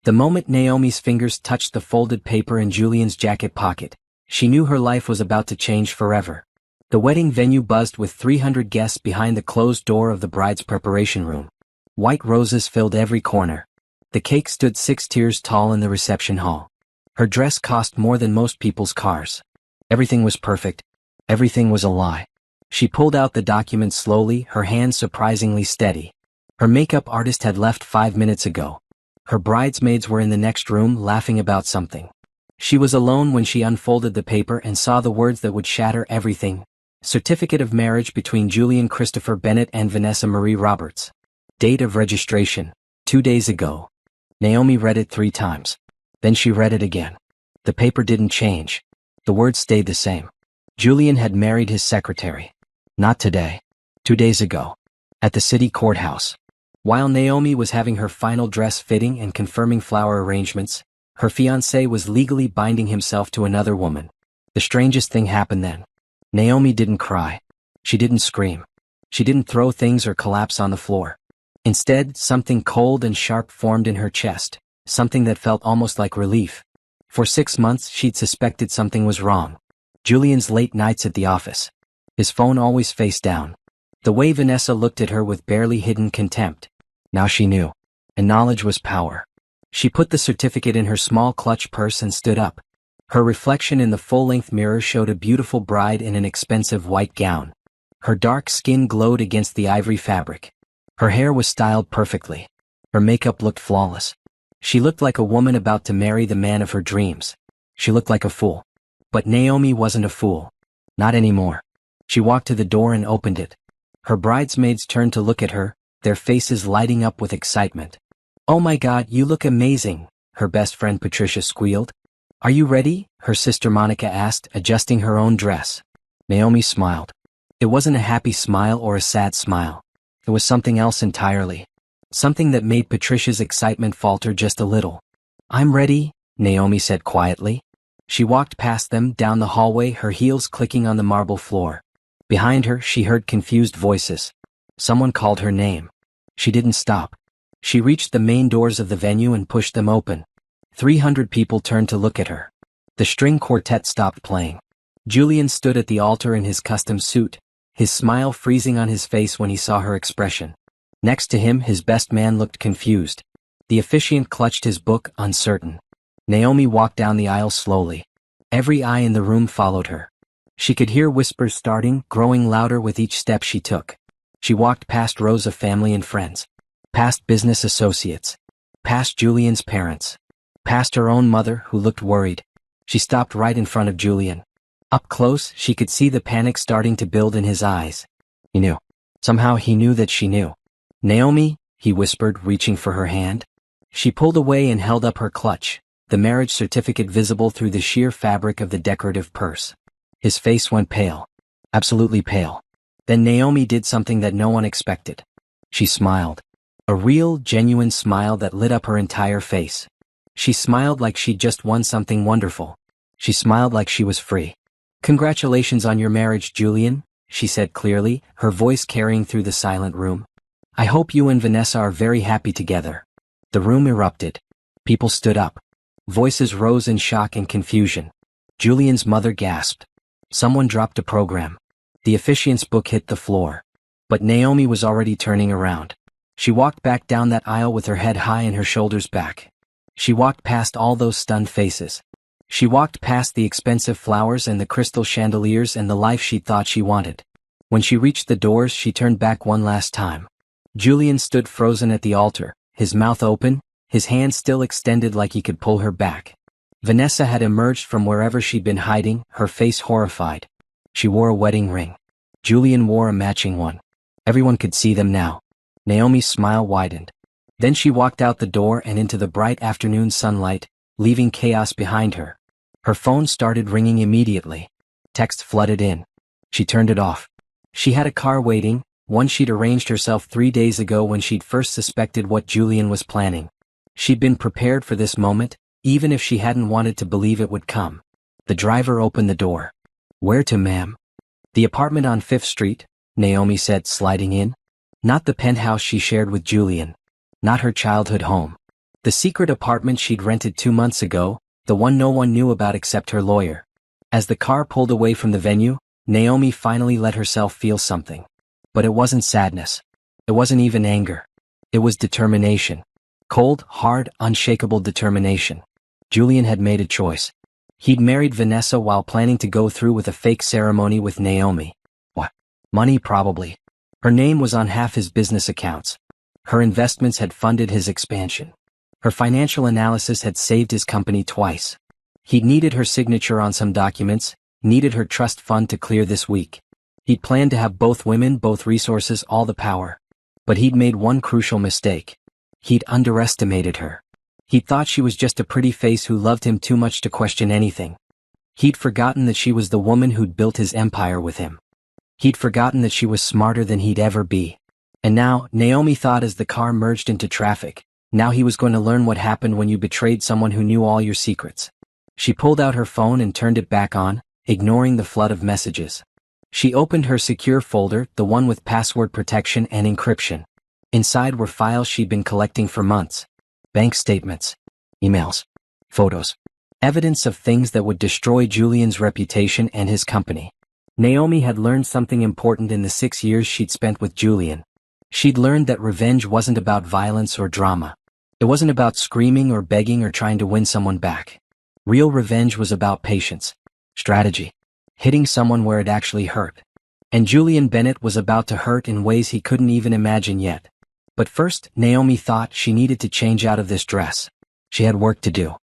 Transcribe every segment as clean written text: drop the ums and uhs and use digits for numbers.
The moment Naomi's fingers touched the folded paper in Julian's jacket pocket, she knew her life was about to change forever. The wedding venue buzzed with 300 guests behind the closed door of the bride's preparation room. White roses filled every corner. The cake stood 6 tiers tall in the reception hall. Her dress cost more than most people's cars. Everything was perfect. Everything was a lie. She pulled out the document slowly, her hands surprisingly steady. Her makeup artist had left 5 minutes ago. Her bridesmaids were in the next room laughing about something. She was alone when she unfolded the paper and saw the words that would shatter everything. Certificate of marriage between Julian Christopher Bennett and Vanessa Marie Roberts. Date of registration, 2 days ago. Naomi read it 3 times. Then she read it again. The paper didn't change. The words stayed the same. Julian had married his secretary. Not today. 2 days ago. At the city courthouse. While Naomi was having her final dress fitting and confirming flower arrangements, her fiancé was legally binding himself to another woman. The strangest thing happened then. Naomi didn't cry. She didn't scream. She didn't throw things or collapse on the floor. Instead, something cold and sharp formed in her chest, something that felt almost like relief. For 6 months she'd suspected something was wrong. Julian's late nights at the office. His phone always face down. The way Vanessa looked at her with barely hidden contempt. Now she knew. And knowledge was power. She put the certificate in her small clutch purse and stood up. Her reflection in the full-length mirror showed a beautiful bride in an expensive white gown. Her dark skin glowed against the ivory fabric. Her hair was styled perfectly. Her makeup looked flawless. She looked like a woman about to marry the man of her dreams. She looked like a fool. But Naomi wasn't a fool. Not anymore. She walked to the door and opened it. Her bridesmaids turned to look at her, their faces lighting up with excitement. "Oh my God, you look amazing," her best friend Patricia squealed. "Are you ready?" her sister Monica asked, adjusting her own dress. Naomi smiled. It wasn't a happy smile or a sad smile. It was something else entirely. Something that made Patricia's excitement falter just a little. "I'm ready," Naomi said quietly. She walked past them down the hallway, her heels clicking on the marble floor. Behind her, she heard confused voices. Someone called her name. She didn't stop. She reached the main doors of the venue and pushed them open. 300 people turned to look at her. The string quartet stopped playing. Julian stood at the altar in his custom suit, his smile freezing on his face when he saw her expression. Next to him, his best man looked confused. The officiant clutched his book, uncertain. Naomi walked down the aisle slowly. Every eye in the room followed her. She could hear whispers starting, growing louder with each step she took. She walked past rows of family and friends. Past business associates. Past Julian's parents. Past her own mother, who looked worried. She stopped right in front of Julian. Up close, she could see the panic starting to build in his eyes. He knew. Somehow he knew that she knew. "Naomi," he whispered, reaching for her hand. She pulled away and held up her clutch, the marriage certificate visible through the sheer fabric of the decorative purse. His face went pale. Absolutely pale. Then Naomi did something that no one expected. She smiled. A real, genuine smile that lit up her entire face. She smiled like she'd just won something wonderful. She smiled like she was free. "Congratulations on your marriage, Julian," she said clearly, her voice carrying through the silent room. "I hope you and Vanessa are very happy together." The room erupted. People stood up. Voices rose in shock and confusion. Julian's mother gasped. Someone dropped a program. The officiant's book hit the floor. But Naomi was already turning around. She walked back down that aisle with her head high and her shoulders back. She walked past all those stunned faces. She walked past the expensive flowers and the crystal chandeliers and the life she'd thought she wanted. When she reached the doors, she turned back one last time. Julian stood frozen at the altar, his mouth open, his hand still extended like he could pull her back. Vanessa had emerged from wherever she'd been hiding, her face horrified. She wore a wedding ring. Julian wore a matching one. Everyone could see them now. Naomi's smile widened. Then she walked out the door and into the bright afternoon sunlight, leaving chaos behind her. Her phone started ringing immediately. Text flooded in. She turned it off. She had a car waiting, one she'd arranged herself 3 days ago when she'd first suspected what Julian was planning. She'd been prepared for this moment, even if she hadn't wanted to believe it would come. The driver opened the door. "Where to, ma'am?" "The apartment on 5th Street, Naomi said, sliding in. Not the penthouse she shared with Julian. Not her childhood home. The secret apartment she'd rented 2 months ago, the one no one knew about except her lawyer. As the car pulled away from the venue, Naomi finally let herself feel something. But it wasn't sadness. It wasn't even anger. It was determination. Cold, hard, unshakable determination. Julian had made a choice. He'd married Vanessa while planning to go through with a fake ceremony with Naomi. What? Money probably. Her name was on half his business accounts. Her investments had funded his expansion. Her financial analysis had saved his company twice. He'd needed her signature on some documents, needed her trust fund to clear this week. He'd planned to have both women, both resources, all the power. But he'd made one crucial mistake. He'd underestimated her. He'd thought she was just a pretty face who loved him too much to question anything. He'd forgotten that she was the woman who'd built his empire with him. He'd forgotten that she was smarter than he'd ever be. And now, Naomi thought as the car merged into traffic, now he was going to learn what happened when you betrayed someone who knew all your secrets. She pulled out her phone and turned it back on, ignoring the flood of messages. She opened her secure folder, the one with password protection and encryption. Inside were files she'd been collecting for months. Bank statements, emails, photos, evidence of things that would destroy Julian's reputation and his company. Naomi had learned something important in the 6 years she'd spent with Julian. She'd learned that revenge wasn't about violence or drama. It wasn't about screaming or begging or trying to win someone back. Real revenge was about patience, strategy, hitting someone where it actually hurt. And Julian Bennett was about to hurt in ways he couldn't even imagine yet. But first, Naomi thought she needed to change out of this dress. She had work to do.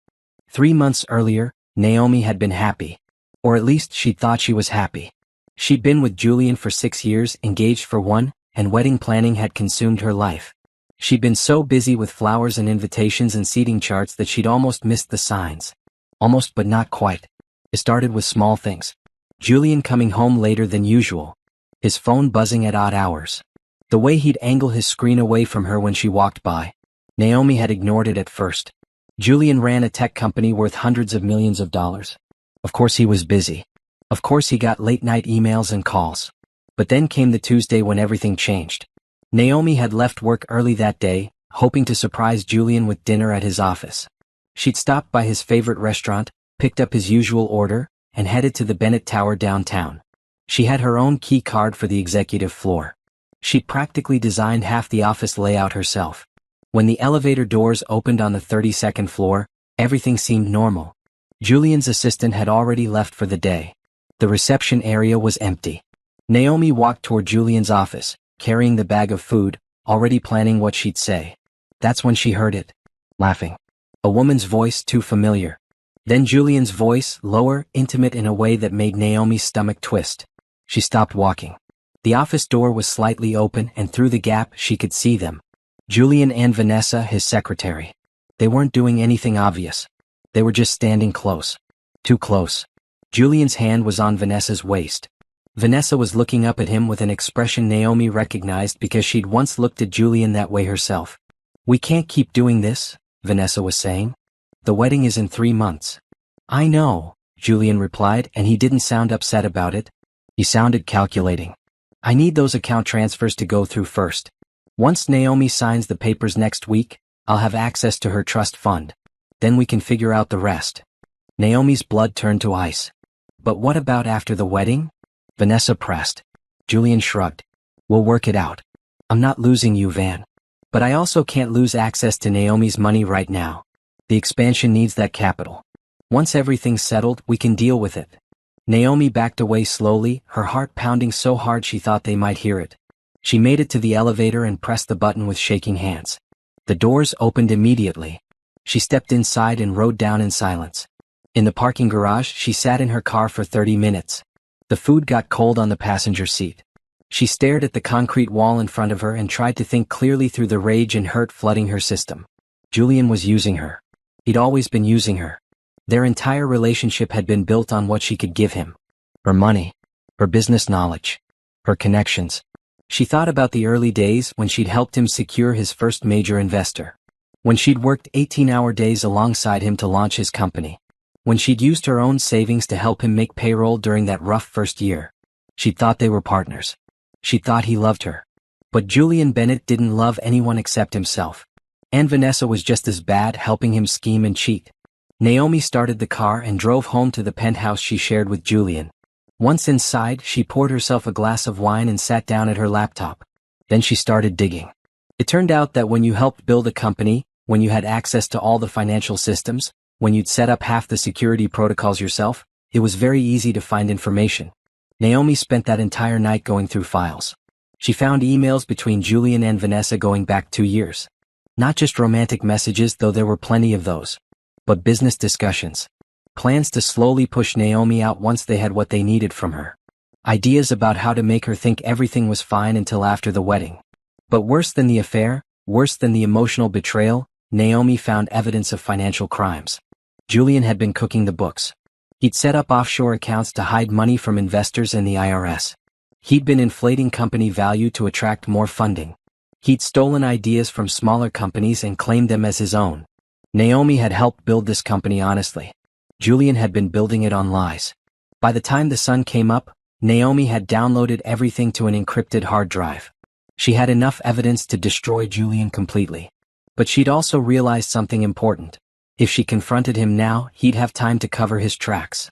3 months earlier, Naomi had been happy. Or at least she thought she was happy. She'd been with Julian for 6 years, engaged for 1, and wedding planning had consumed her life. She'd been so busy with flowers and invitations and seating charts that she'd almost missed the signs. Almost, but not quite. It started with small things. Julian coming home later than usual. His phone buzzing at odd hours. The way he'd angle his screen away from her when she walked by. Naomi had ignored it at first. Julian ran a tech company worth hundreds of millions of dollars. Of course he was busy. Of course he got late-night emails and calls. But then came the Tuesday when everything changed. Naomi had left work early that day, hoping to surprise Julian with dinner at his office. She'd stopped by his favorite restaurant, picked up his usual order, and headed to the Bennett Tower downtown. She had her own key card for the executive floor. She'd practically designed half the office layout herself. When the elevator doors opened on the 32nd floor, everything seemed normal. Julian's assistant had already left for the day. The reception area was empty. Naomi walked toward Julian's office, carrying the bag of food, already planning what she'd say. That's when she heard it. Laughing. A woman's voice too familiar. Then Julian's voice, lower, intimate in a way that made Naomi's stomach twist. She stopped walking. The office door was slightly open and through the gap she could see them. Julian and Vanessa, his secretary. They weren't doing anything obvious. They were just standing close. Too close. Julian's hand was on Vanessa's waist. Vanessa was looking up at him with an expression Naomi recognized because she'd once looked at Julian that way herself. "We can't keep doing this," Vanessa was saying. "The wedding is in 3 months. "I know," Julian replied, and he didn't sound upset about it. He sounded calculating. "I need those account transfers to go through first. Once Naomi signs the papers next week, I'll have access to her trust fund. Then we can figure out the rest." Naomi's blood turned to ice. "But what about after the wedding?" Vanessa pressed. Julian shrugged. "We'll work it out. I'm not losing you, Van. But I also can't lose access to Naomi's money right now. The expansion needs that capital. Once everything's settled, we can deal with it." Naomi backed away slowly, her heart pounding so hard she thought they might hear it. She made it to the elevator and pressed the button with shaking hands. The doors opened immediately. She stepped inside and rode down in silence. In the parking garage, she sat in her car for 30 minutes. The food got cold on the passenger seat. She stared at the concrete wall in front of her and tried to think clearly through the rage and hurt flooding her system. Julian was using her. He'd always been using her. Their entire relationship had been built on what she could give him. Her money, her business knowledge, her connections. She thought about the early days when she'd helped him secure his first major investor. When she'd worked 18-hour days alongside him to launch his company. When she'd used her own savings to help him make payroll during that rough first year. She thought they were partners. She thought he loved her. But Julian Bennett didn't love anyone except himself. And Vanessa was just as bad, helping him scheme and cheat. Naomi started the car and drove home to the penthouse she shared with Julian. Once inside, she poured herself a glass of wine and sat down at her laptop. Then she started digging. It turned out that when you helped build a company, when you had access to all the financial systems, when you'd set up half the security protocols yourself, it was very easy to find information. Naomi spent that entire night going through files. She found emails between Julian and Vanessa going back 2 years. Not just romantic messages, though there were plenty of those, but business discussions. Plans to slowly push Naomi out once they had what they needed from her. Ideas about how to make her think everything was fine until after the wedding. But worse than the affair, worse than the emotional betrayal, Naomi found evidence of financial crimes. Julian had been cooking the books. He'd set up offshore accounts to hide money from investors and the IRS. He'd been inflating company value to attract more funding. He'd stolen ideas from smaller companies and claimed them as his own. Naomi had helped build this company honestly. Julian had been building it on lies. By the time the sun came up, Naomi had downloaded everything to an encrypted hard drive. She had enough evidence to destroy Julian completely. But she'd also realized something important. If she confronted him now, he'd have time to cover his tracks.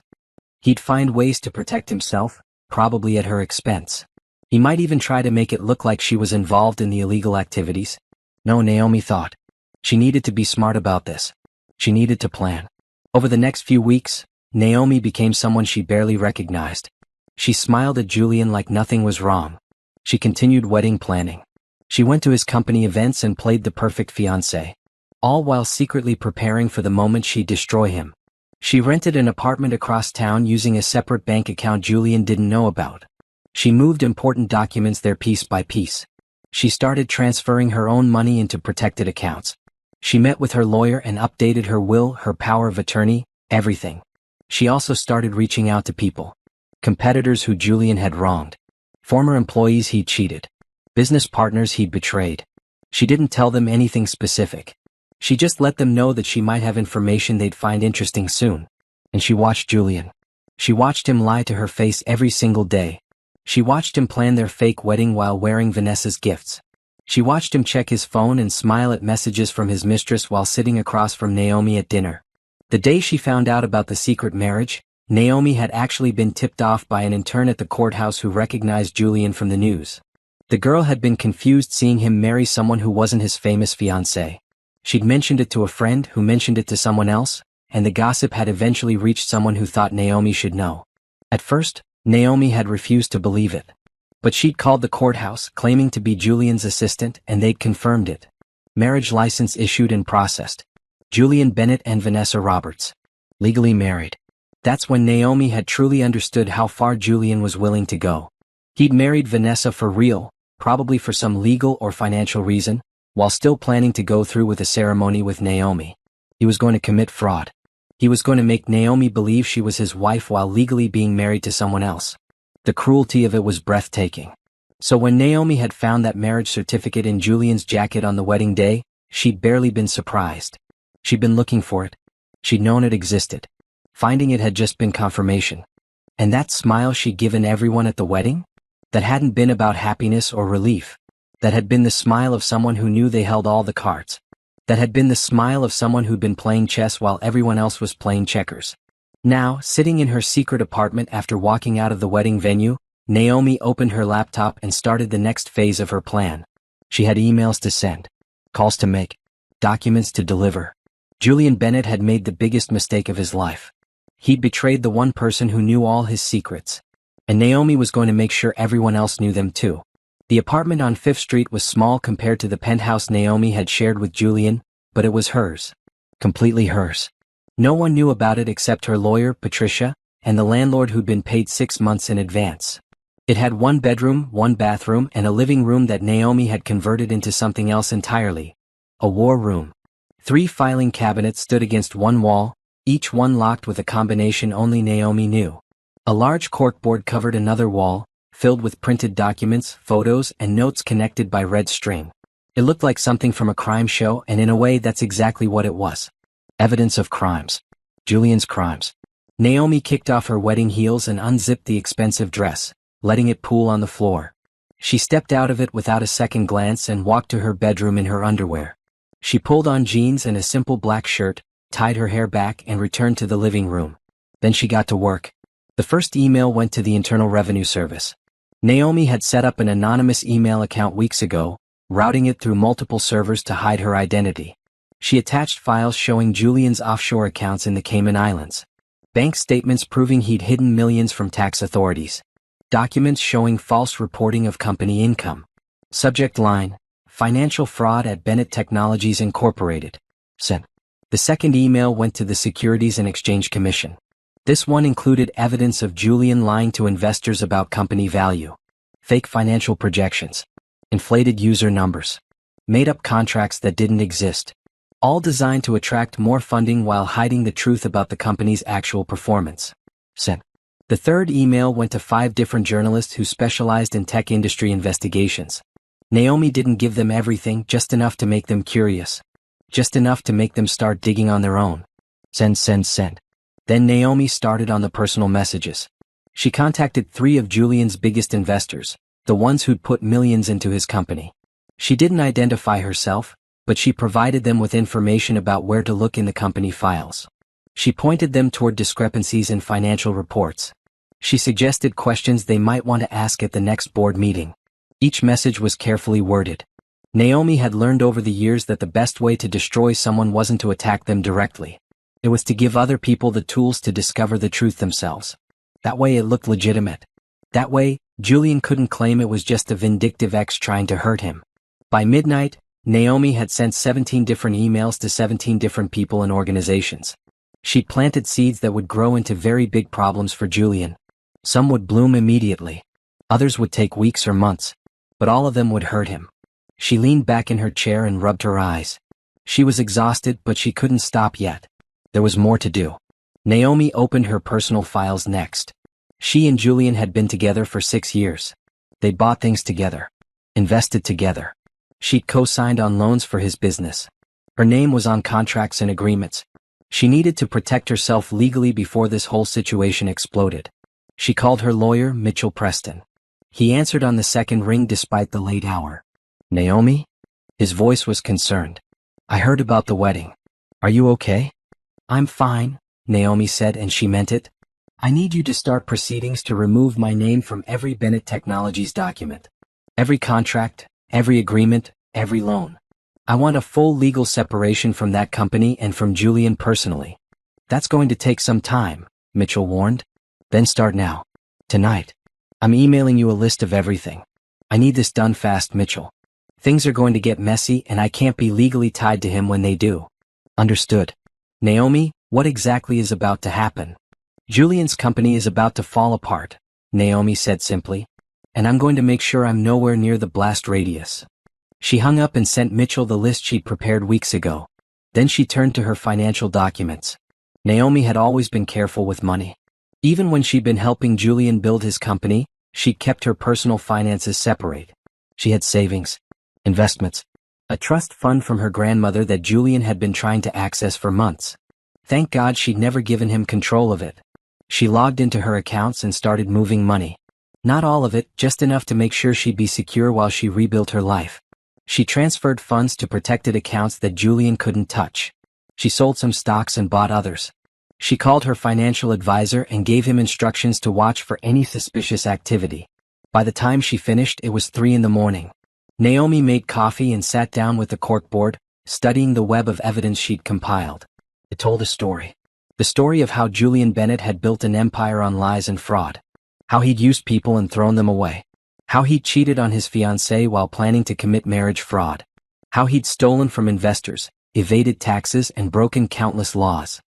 He'd find ways to protect himself, probably at her expense. He might even try to make it look like she was involved in the illegal activities. No, Naomi thought. She needed to be smart about this. She needed to plan. Over the next few weeks, Naomi became someone she barely recognized. She smiled at Julian like nothing was wrong. She continued wedding planning. She went to his company events and played the perfect fiancé, all while secretly preparing for the moment she'd destroy him. She rented an apartment across town using a separate bank account Julian didn't know about. She moved important documents there piece by piece. She started transferring her own money into protected accounts. She met with her lawyer and updated her will, her power of attorney, everything. She also started reaching out to people. Competitors who Julian had wronged. Former employees he'd cheated. Business partners he'd betrayed. She didn't tell them anything specific. She just let them know that she might have information they'd find interesting soon. And she watched Julian. She watched him lie to her face every single day. She watched him plan their fake wedding while wearing Vanessa's gifts. She watched him check his phone and smile at messages from his mistress while sitting across from Naomi at dinner. The day she found out about the secret marriage, Naomi had actually been tipped off by an intern at the courthouse who recognized Julian from the news. The girl had been confused seeing him marry someone who wasn't his famous fiancé. She'd mentioned it to a friend who mentioned it to someone else, and the gossip had eventually reached someone who thought Naomi should know. At first, Naomi had refused to believe it. But she'd called the courthouse, claiming to be Julian's assistant, and they'd confirmed it. Marriage license issued and processed. Julian Bennett and Vanessa Roberts. Legally married. That's when Naomi had truly understood how far Julian was willing to go. He'd married Vanessa for real, probably for some legal or financial reason, while still planning to go through with a ceremony with Naomi. He was going to commit fraud. He was going to make Naomi believe she was his wife while legally being married to someone else. The cruelty of it was breathtaking. So when Naomi had found that marriage certificate in Julian's jacket on the wedding day, she'd barely been surprised. She'd been looking for it. She'd known it existed. Finding it had just been confirmation. And that smile she'd given everyone at the wedding? That hadn't been about happiness or relief. That had been the smile of someone who knew they held all the cards. That had been the smile of someone who'd been playing chess while everyone else was playing checkers. Now, sitting in her secret apartment after walking out of the wedding venue, Naomi opened her laptop and started the next phase of her plan. She had emails to send, calls to make, documents to deliver. Julian Bennett had made the biggest mistake of his life. He'd betrayed the one person who knew all his secrets. And Naomi was going to make sure everyone else knew them too. The apartment on 5th Street was small compared to the penthouse Naomi had shared with Julian, but it was hers. Completely hers. No one knew about it except her lawyer, Patricia, and the landlord who'd been paid 6 months in advance. It had 1 bedroom, 1 bathroom, and a living room that Naomi had converted into something else entirely. A war room. 3 filing cabinets stood against one wall, each one locked with a combination only Naomi knew. A large corkboard covered another wall, filled with printed documents, photos, and notes connected by red string. It looked like something from a crime show, and in a way that's exactly what it was. Evidence of crimes. Julian's crimes. Naomi kicked off her wedding heels and unzipped the expensive dress, letting it pool on the floor. She stepped out of it without a second glance and walked to her bedroom in her underwear. She pulled on jeans and a simple black shirt, tied her hair back and returned to the living room. Then she got to work. The first email went to the Internal Revenue Service. Naomi had set up an anonymous email account weeks ago, routing it through multiple servers to hide her identity. She attached files showing Julian's offshore accounts in the Cayman Islands. Bank statements proving he'd hidden millions from tax authorities. Documents showing false reporting of company income. Subject line: Financial fraud at Bennett Technologies Incorporated. Sent. The second email went to the Securities and Exchange Commission. This one included evidence of Julian lying to investors about company value. Fake financial projections. Inflated user numbers. Made-up contracts that didn't exist. All designed to attract more funding while hiding the truth about the company's actual performance. Sent. The third email went to 5 different journalists who specialized in tech industry investigations. Naomi didn't give them everything, just enough to make them curious. Just enough to make them start digging on their own. Send. Then Naomi started on the personal messages. She contacted 3 of Julian's biggest investors, the ones who'd put millions into his company. She didn't identify herself, but she provided them with information about where to look in the company files. She pointed them toward discrepancies in financial reports. She suggested questions they might want to ask at the next board meeting. Each message was carefully worded. Naomi had learned over the years that the best way to destroy someone wasn't to attack them directly. It was to give other people the tools to discover the truth themselves. That way it looked legitimate. That way, Julian couldn't claim it was just a vindictive ex trying to hurt him. By midnight, Naomi had sent 17 different emails to 17 different people and organizations. She'd planted seeds that would grow into very big problems for Julian. Some would bloom immediately. Others would take weeks or months. But all of them would hurt him. She leaned back in her chair and rubbed her eyes. She was exhausted, but she couldn't stop yet. There was more to do. Naomi opened her personal files next. She and Julian had been together for 6 years. They'd bought things together. Invested together. She'd co-signed on loans for his business. Her name was on contracts and agreements. She needed to protect herself legally before this whole situation exploded. She called her lawyer, Mitchell Preston. He answered on the second ring despite the late hour. Naomi? His voice was concerned. I heard about the wedding. Are you okay? I'm fine, Naomi said, and she meant it. I need you to start proceedings to remove my name from every Bennett Technologies document. Every contract, every agreement, every loan. I want a full legal separation from that company and from Julian personally. That's going to take some time, Mitchell warned. Then start now. Tonight. I'm emailing you a list of everything. I need this done fast, Mitchell. Things are going to get messy and I can't be legally tied to him when they do. Understood. Naomi, what exactly is about to happen? Julian's company is about to fall apart, Naomi said simply. And I'm going to make sure I'm nowhere near the blast radius. She hung up and sent Mitchell the list she'd prepared weeks ago. Then she turned to her financial documents. Naomi had always been careful with money. Even when she'd been helping Julian build his company, she'd kept her personal finances separate. She had savings, investments, a trust fund from her grandmother that Julian had been trying to access for months. Thank God she'd never given him control of it. She logged into her accounts and started moving money. Not all of it, just enough to make sure she'd be secure while she rebuilt her life. She transferred funds to protected accounts that Julian couldn't touch. She sold some stocks and bought others. She called her financial advisor and gave him instructions to watch for any suspicious activity. By the time she finished, it was 3 a.m. Naomi made coffee and sat down with the corkboard, studying the web of evidence she'd compiled. It told a story. The story of how Julian Bennett had built an empire on lies and fraud. How he'd used people and thrown them away. How he'd cheated on his fiancée while planning to commit marriage fraud. How he'd stolen from investors, evaded taxes, and broken countless laws.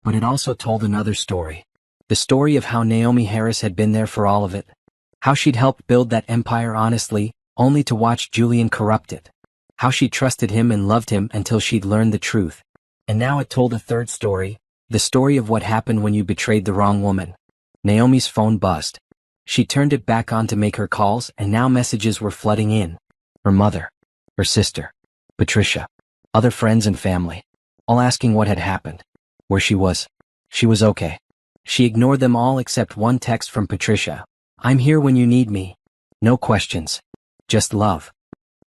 But it also told another story. The story of how Naomi Harris had been there for all of it. How she'd helped build that empire honestly, only to watch Julian corrupt it. How she trusted him and loved him until she'd learned the truth. And now it told a third story, the story of what happened when you betrayed the wrong woman. Naomi's phone buzzed. She turned it back on to make her calls, and now messages were flooding in. Her mother, her sister, Patricia, other friends and family, all asking what had happened, where she was. She was okay. She ignored them all except one text from Patricia. I'm here when you need me. No questions. Just love.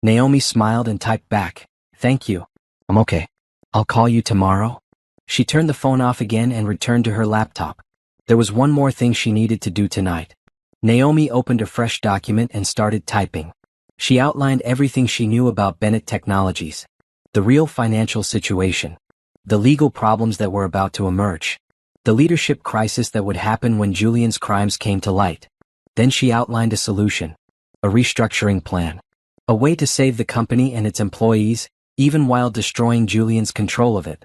Naomi smiled and typed back, thank you. I'm okay. I'll call you tomorrow. She turned the phone off again and returned to her laptop. There was one more thing she needed to do tonight. Naomi opened a fresh document and started typing. She outlined everything she knew about Bennett Technologies. The real financial situation. The legal problems that were about to emerge. The leadership crisis that would happen when Julian's crimes came to light. Then she outlined a solution. A restructuring plan. A way to save the company and its employees, even while destroying Julian's control of it.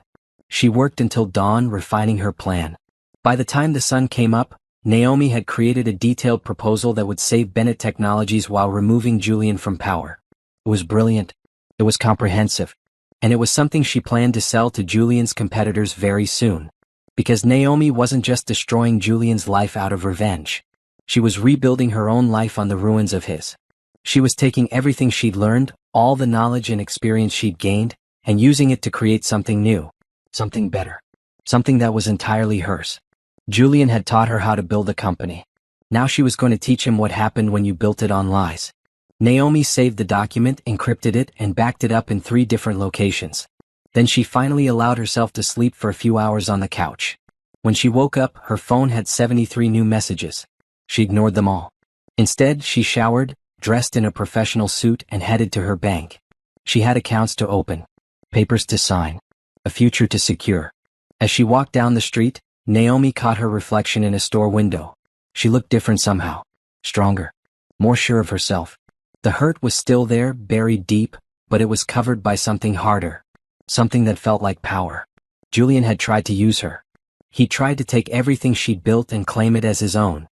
She worked until dawn refining her plan. By the time the sun came up, Naomi had created a detailed proposal that would save Bennett Technologies while removing Julian from power. It was brilliant. It was comprehensive. And it was something she planned to sell to Julian's competitors very soon. Because Naomi wasn't just destroying Julian's life out of revenge. She was rebuilding her own life on the ruins of his. She was taking everything she'd learned, all the knowledge and experience she'd gained, and using it to create something new. Something better. Something that was entirely hers. Julian had taught her how to build a company. Now she was going to teach him what happened when you built it on lies. Naomi saved the document, encrypted it, and backed it up in 3 different locations. Then she finally allowed herself to sleep for a few hours on the couch. When she woke up, her phone had 73 new messages. She ignored them all. Instead, she showered, dressed in a professional suit, and headed to her bank. She had accounts to open, papers to sign, a future to secure. As she walked down the street, Naomi caught her reflection in a store window. She looked different somehow. Stronger. More sure of herself. The hurt was still there, buried deep, but it was covered by something harder. Something that felt like power. Julian had tried to use her. He tried to take everything she'd built and claim it as his own.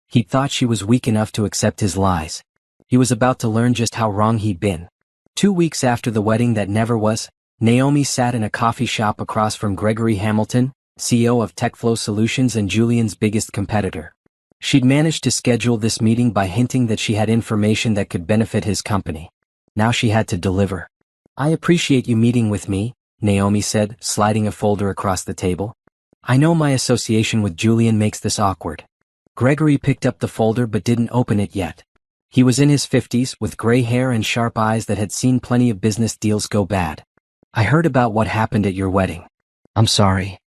He thought she was weak enough to accept his lies. He was about to learn just how wrong he'd been. 2 weeks after the wedding that never was, Naomi sat in a coffee shop across from Gregory Hamilton, CEO of TechFlow Solutions and Julian's biggest competitor. She'd managed to schedule this meeting by hinting that she had information that could benefit his company. Now she had to deliver. I appreciate you meeting with me, Naomi said, sliding a folder across the table. I know my association with Julian makes this awkward. Gregory picked up the folder but didn't open it yet. He was in his 50s, with gray hair and sharp eyes that had seen plenty of business deals go bad. I heard about what happened at your wedding. I'm sorry.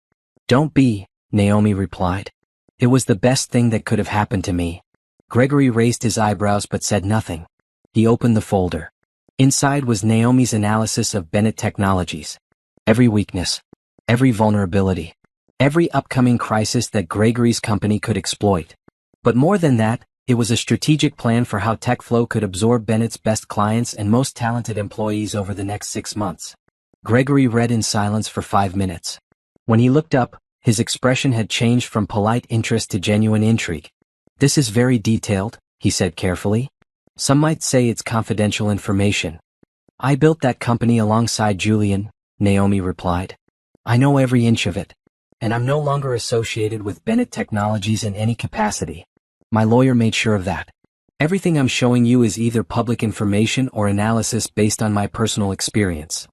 Don't be, Naomi replied. It was the best thing that could have happened to me. Gregory raised his eyebrows but said nothing. He opened the folder. Inside was Naomi's analysis of Bennett Technologies. Every weakness. Every vulnerability. Every upcoming crisis that Gregory's company could exploit. But more than that, it was a strategic plan for how TechFlow could absorb Bennett's best clients and most talented employees over the next 6 months. Gregory read in silence for 5 minutes. When he looked up, his expression had changed from polite interest to genuine intrigue. This is very detailed, he said carefully. Some might say it's confidential information. I built that company alongside Julian, Naomi replied. I know every inch of it. And I'm no longer associated with Bennett Technologies in any capacity. My lawyer made sure of that. Everything I'm showing you is either public information or analysis based on my personal experience.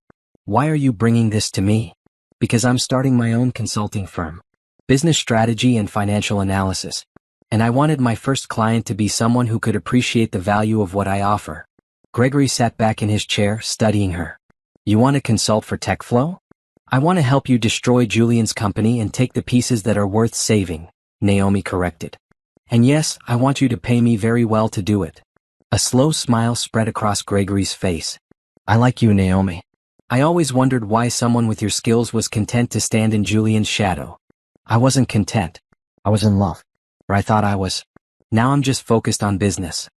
Why are you bringing this to me? Because I'm starting my own consulting firm. Business strategy and financial analysis. And I wanted my first client to be someone who could appreciate the value of what I offer. Gregory sat back in his chair, studying her. You want to consult for TechFlow? I want to help you destroy Julian's company and take the pieces that are worth saving, Naomi corrected. And yes, I want you to pay me very well to do it. A slow smile spread across Gregory's face. I like you, Naomi. I always wondered why someone with your skills was content to stand in Julian's shadow. I wasn't content. I was in love. Or I thought I was. Now I'm just focused on business.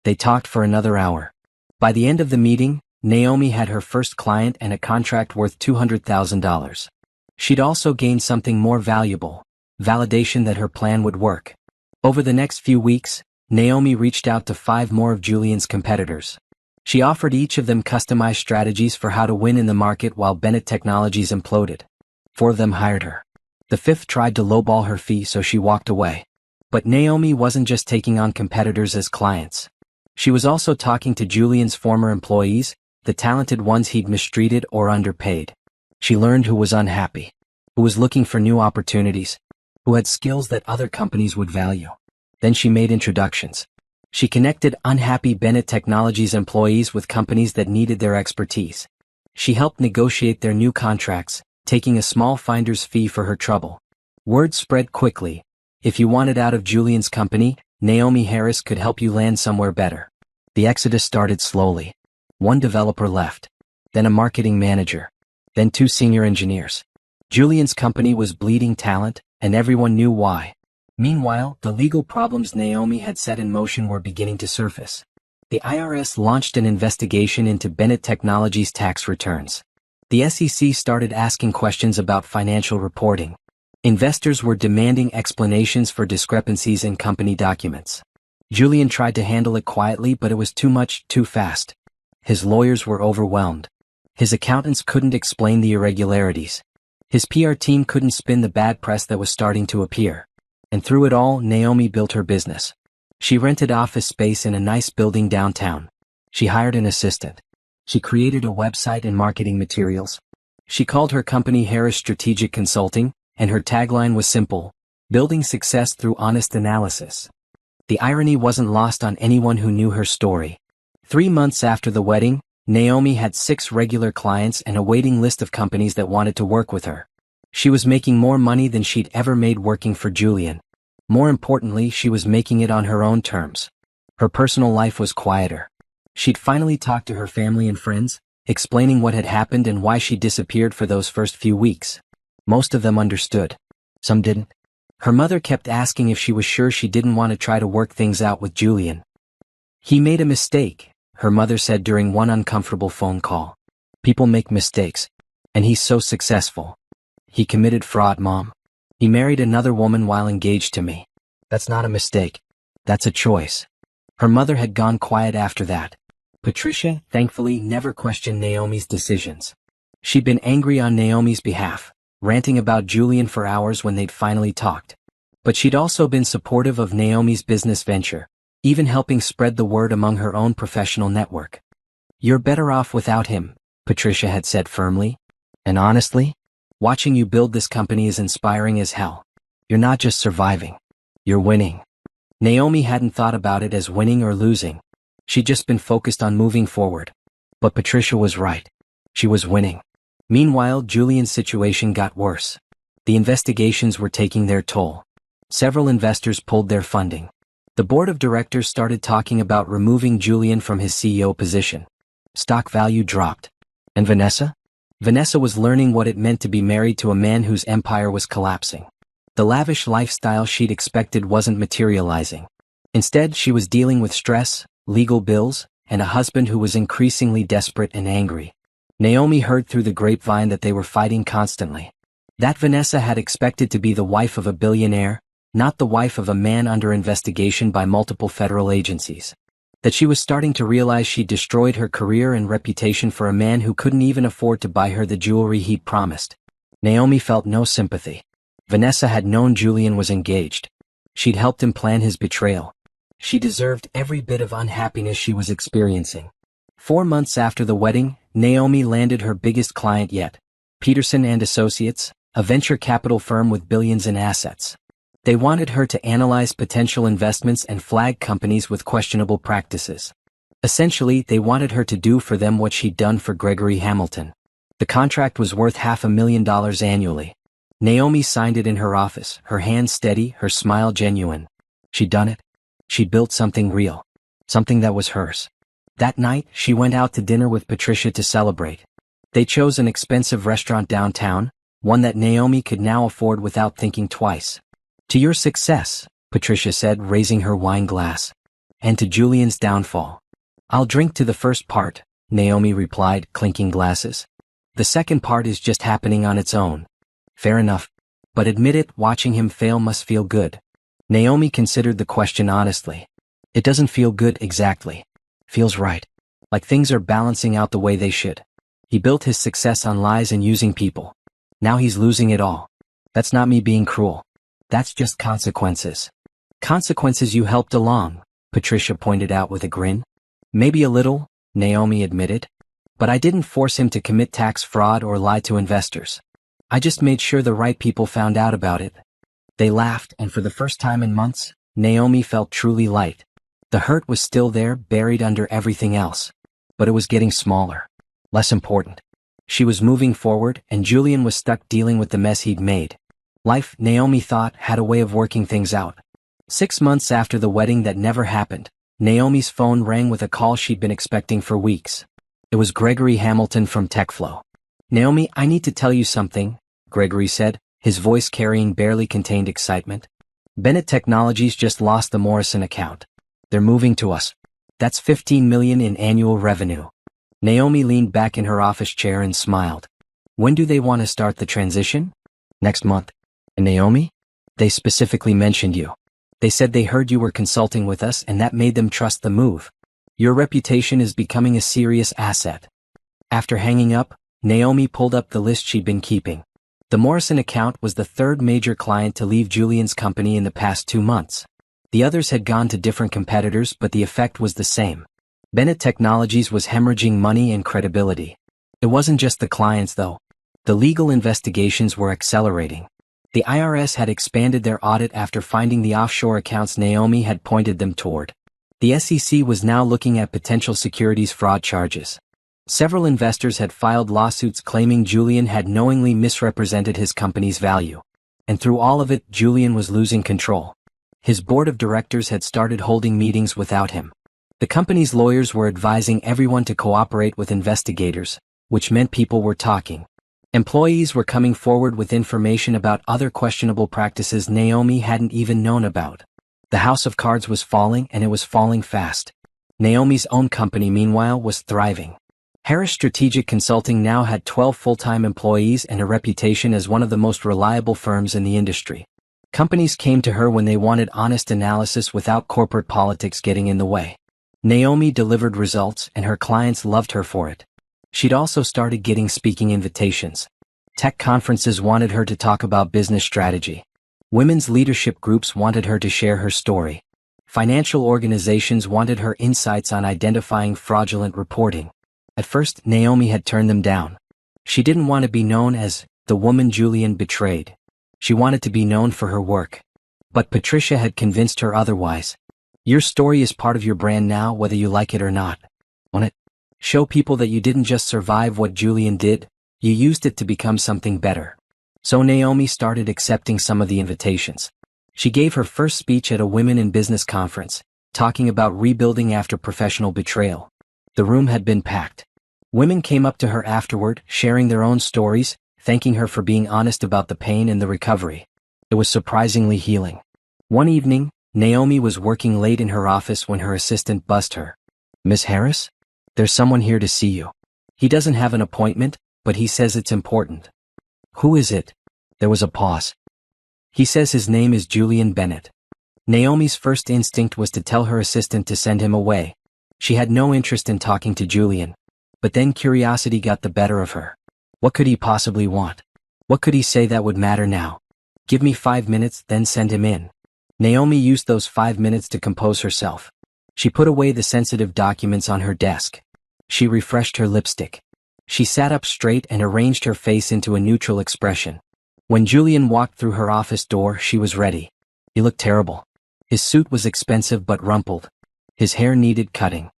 They talked for another hour. By the end of the meeting, Naomi had her first client and a contract worth $200,000. She'd also gained something more valuable, validation that her plan would work. Over the next few weeks, Naomi reached out to 5 more of Julian's competitors. She offered each of them customized strategies for how to win in the market while Bennett Technologies imploded. 4 of them hired her. The 5th tried to lowball her fee, so she walked away. But Naomi wasn't just taking on competitors as clients. She was also talking to Julian's former employees, the talented ones he'd mistreated or underpaid. She learned who was unhappy, who was looking for new opportunities, who had skills that other companies would value. Then she made introductions. She connected unhappy Bennett Technologies employees with companies that needed their expertise. She helped negotiate their new contracts, taking a small finder's fee for her trouble. Word spread quickly. If you wanted out of Julian's company, Naomi Harris could help you land somewhere better. The exodus started slowly. One developer left, then a marketing manager, then 2 senior engineers. Julian's company was bleeding talent, and everyone knew why. Meanwhile, the legal problems Naomi had set in motion were beginning to surface. The IRS launched an investigation into Bennett Technologies' tax returns. The SEC started asking questions about financial reporting. Investors were demanding explanations for discrepancies in company documents. Julian tried to handle it quietly, but it was too much, too fast. His lawyers were overwhelmed. His accountants couldn't explain the irregularities. His PR team couldn't spin the bad press that was starting to appear. And through it all, Naomi built her business. She rented office space in a nice building downtown. She hired an assistant. She created a website and marketing materials. She called her company Harris Strategic Consulting, and her tagline was simple: building success through honest analysis. The irony wasn't lost on anyone who knew her story. 3 months after the wedding, Naomi had 6 regular clients and a waiting list of companies that wanted to work with her. She was making more money than she'd ever made working for Julian. More importantly, she was making it on her own terms. Her personal life was quieter. She'd finally talked to her family and friends, explaining what had happened and why she disappeared for those first few weeks. Most of them understood. Some didn't. Her mother kept asking if she was sure she didn't want to try to work things out with Julian. He made a mistake, her mother said during one uncomfortable phone call. People make mistakes. And he's so successful. He committed fraud, Mom. He married another woman while engaged to me. That's not a mistake. That's a choice. Her mother had gone quiet after that. Patricia, thankfully, never questioned Naomi's decisions. She'd been angry on Naomi's behalf, ranting about Julian for hours when they'd finally talked. But she'd also been supportive of Naomi's business venture, even helping spread the word among her own professional network. You're better off without him, Patricia had said firmly. And honestly, watching you build this company is inspiring as hell. You're not just surviving. You're winning. Naomi hadn't thought about it as winning or losing. She'd just been focused on moving forward. But Patricia was right. She was winning. Meanwhile, Julian's situation got worse. The investigations were taking their toll. Several investors pulled their funding. The board of directors started talking about removing Julian from his CEO position. Stock value dropped. And Vanessa? Vanessa was learning what it meant to be married to a man whose empire was collapsing. The lavish lifestyle she'd expected wasn't materializing. Instead, she was dealing with stress, legal bills, and a husband who was increasingly desperate and angry. Naomi heard through the grapevine that they were fighting constantly. That Vanessa had expected to be the wife of a billionaire, not the wife of a man under investigation by multiple federal agencies. That she was starting to realize she'd destroyed her career and reputation for a man who couldn't even afford to buy her the jewelry he'd promised. Naomi felt no sympathy. Vanessa had known Julian was engaged. She'd helped him plan his betrayal. She deserved every bit of unhappiness she was experiencing. 4 months after the wedding, Naomi landed her biggest client yet, Peterson & Associates, a venture capital firm with billions in assets. They wanted her to analyze potential investments and flag companies with questionable practices. Essentially, they wanted her to do for them what she'd done for Gregory Hamilton. The contract was worth $500,000 annually. Naomi signed it in her office, her hands steady, her smile genuine. She'd done it. She'd built something real. Something that was hers. That night, she went out to dinner with Patricia to celebrate. They chose an expensive restaurant downtown, one that Naomi could now afford without thinking twice. To your success, Patricia said, raising her wine glass. And to Julian's downfall. I'll drink to the first part, Naomi replied, clinking glasses. The second part is just happening on its own. Fair enough. But admit it, watching him fail must feel good. Naomi considered the question honestly. It doesn't feel good exactly. Feels right. Like things are balancing out the way they should. He built his success on lies and using people. Now he's losing it all. That's not me being cruel. That's just consequences. Consequences you helped along, Patricia pointed out with a grin. Maybe a little, Naomi admitted. But I didn't force him to commit tax fraud or lie to investors. I just made sure the right people found out about it. They laughed, and for the first time in months, Naomi felt truly light. The hurt was still there, buried under everything else. But it was getting smaller. Less important. She was moving forward, and Julian was stuck dealing with the mess he'd made. Life, Naomi thought, had a way of working things out. 6 months after the wedding that never happened, Naomi's phone rang with a call she'd been expecting for weeks. It was Gregory Hamilton from TechFlow. "Naomi, I need to tell you something," Gregory said, his voice carrying barely contained excitement. "Bennett Technologies just lost the Morrison account. They're moving to us. That's $15 million in annual revenue." Naomi leaned back in her office chair and smiled. "When do they want to start the transition?" "Next month." "And Naomi? They specifically mentioned you. They said they heard you were consulting with us and that made them trust the move. Your reputation is becoming a serious asset." After hanging up, Naomi pulled up the list she'd been keeping. The Morrison account was the third major client to leave Julian's company in the past 2 months. The others had gone to different competitors, but the effect was the same. Bennett Technologies was hemorrhaging money and credibility. It wasn't just the clients, though. The legal investigations were accelerating. The IRS had expanded their audit after finding the offshore accounts Naomi had pointed them toward. The SEC was now looking at potential securities fraud charges. Several investors had filed lawsuits claiming Julian had knowingly misrepresented his company's value. And through all of it, Julian was losing control. His board of directors had started holding meetings without him. The company's lawyers were advising everyone to cooperate with investigators, which meant people were talking. Employees were coming forward with information about other questionable practices Naomi hadn't even known about. The house of cards was falling, and it was falling fast. Naomi's own company, meanwhile, was thriving. Harris Strategic Consulting now had 12 full-time employees and a reputation as one of the most reliable firms in the industry. Companies came to her when they wanted honest analysis without corporate politics getting in the way. Naomi delivered results, and her clients loved her for it. She'd also started getting speaking invitations. Tech conferences wanted her to talk about business strategy. Women's leadership groups wanted her to share her story. Financial organizations wanted her insights on identifying fraudulent reporting. At first, Naomi had turned them down. She didn't want to be known as the woman Julian betrayed. She wanted to be known for her work. But Patricia had convinced her otherwise. "Your story is part of your brand now, whether you like it or not. Own it. Show people that you didn't just survive what Julian did, you used it to become something better." So Naomi started accepting some of the invitations. She gave her first speech at a Women in Business conference, talking about rebuilding after professional betrayal. The room had been packed. Women came up to her afterward, sharing their own stories, thanking her for being honest about the pain and the recovery. It was surprisingly healing. One evening, Naomi was working late in her office when her assistant buzzed her. "Miss Harris? There's someone here to see you. He doesn't have an appointment, but he says it's important." "Who is it?" There was a pause. "He says his name is Julian Bennett." Naomi's first instinct was to tell her assistant to send him away. She had no interest in talking to Julian. But then curiosity got the better of her. What could he possibly want? What could he say that would matter now? "Give me 5 minutes, then send him in." Naomi used those 5 minutes to compose herself. She put away the sensitive documents on her desk. She refreshed her lipstick. She sat up straight and arranged her face into a neutral expression. When Julian walked through her office door, she was ready. He looked terrible. His suit was expensive but rumpled. His hair needed cutting.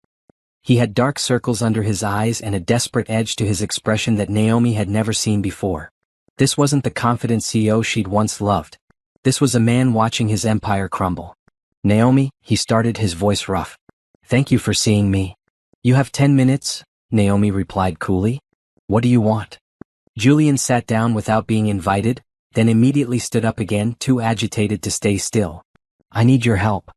He had dark circles under his eyes and a desperate edge to his expression that Naomi had never seen before. This wasn't the confident CEO she'd once loved. This was a man watching his empire crumble. "Naomi," he started, his voice rough. "Thank you for seeing me." "You have 10 minutes, Naomi replied coolly. "What do you want?" Julian sat down without being invited, then immediately stood up again, too agitated to stay still. "I need your help."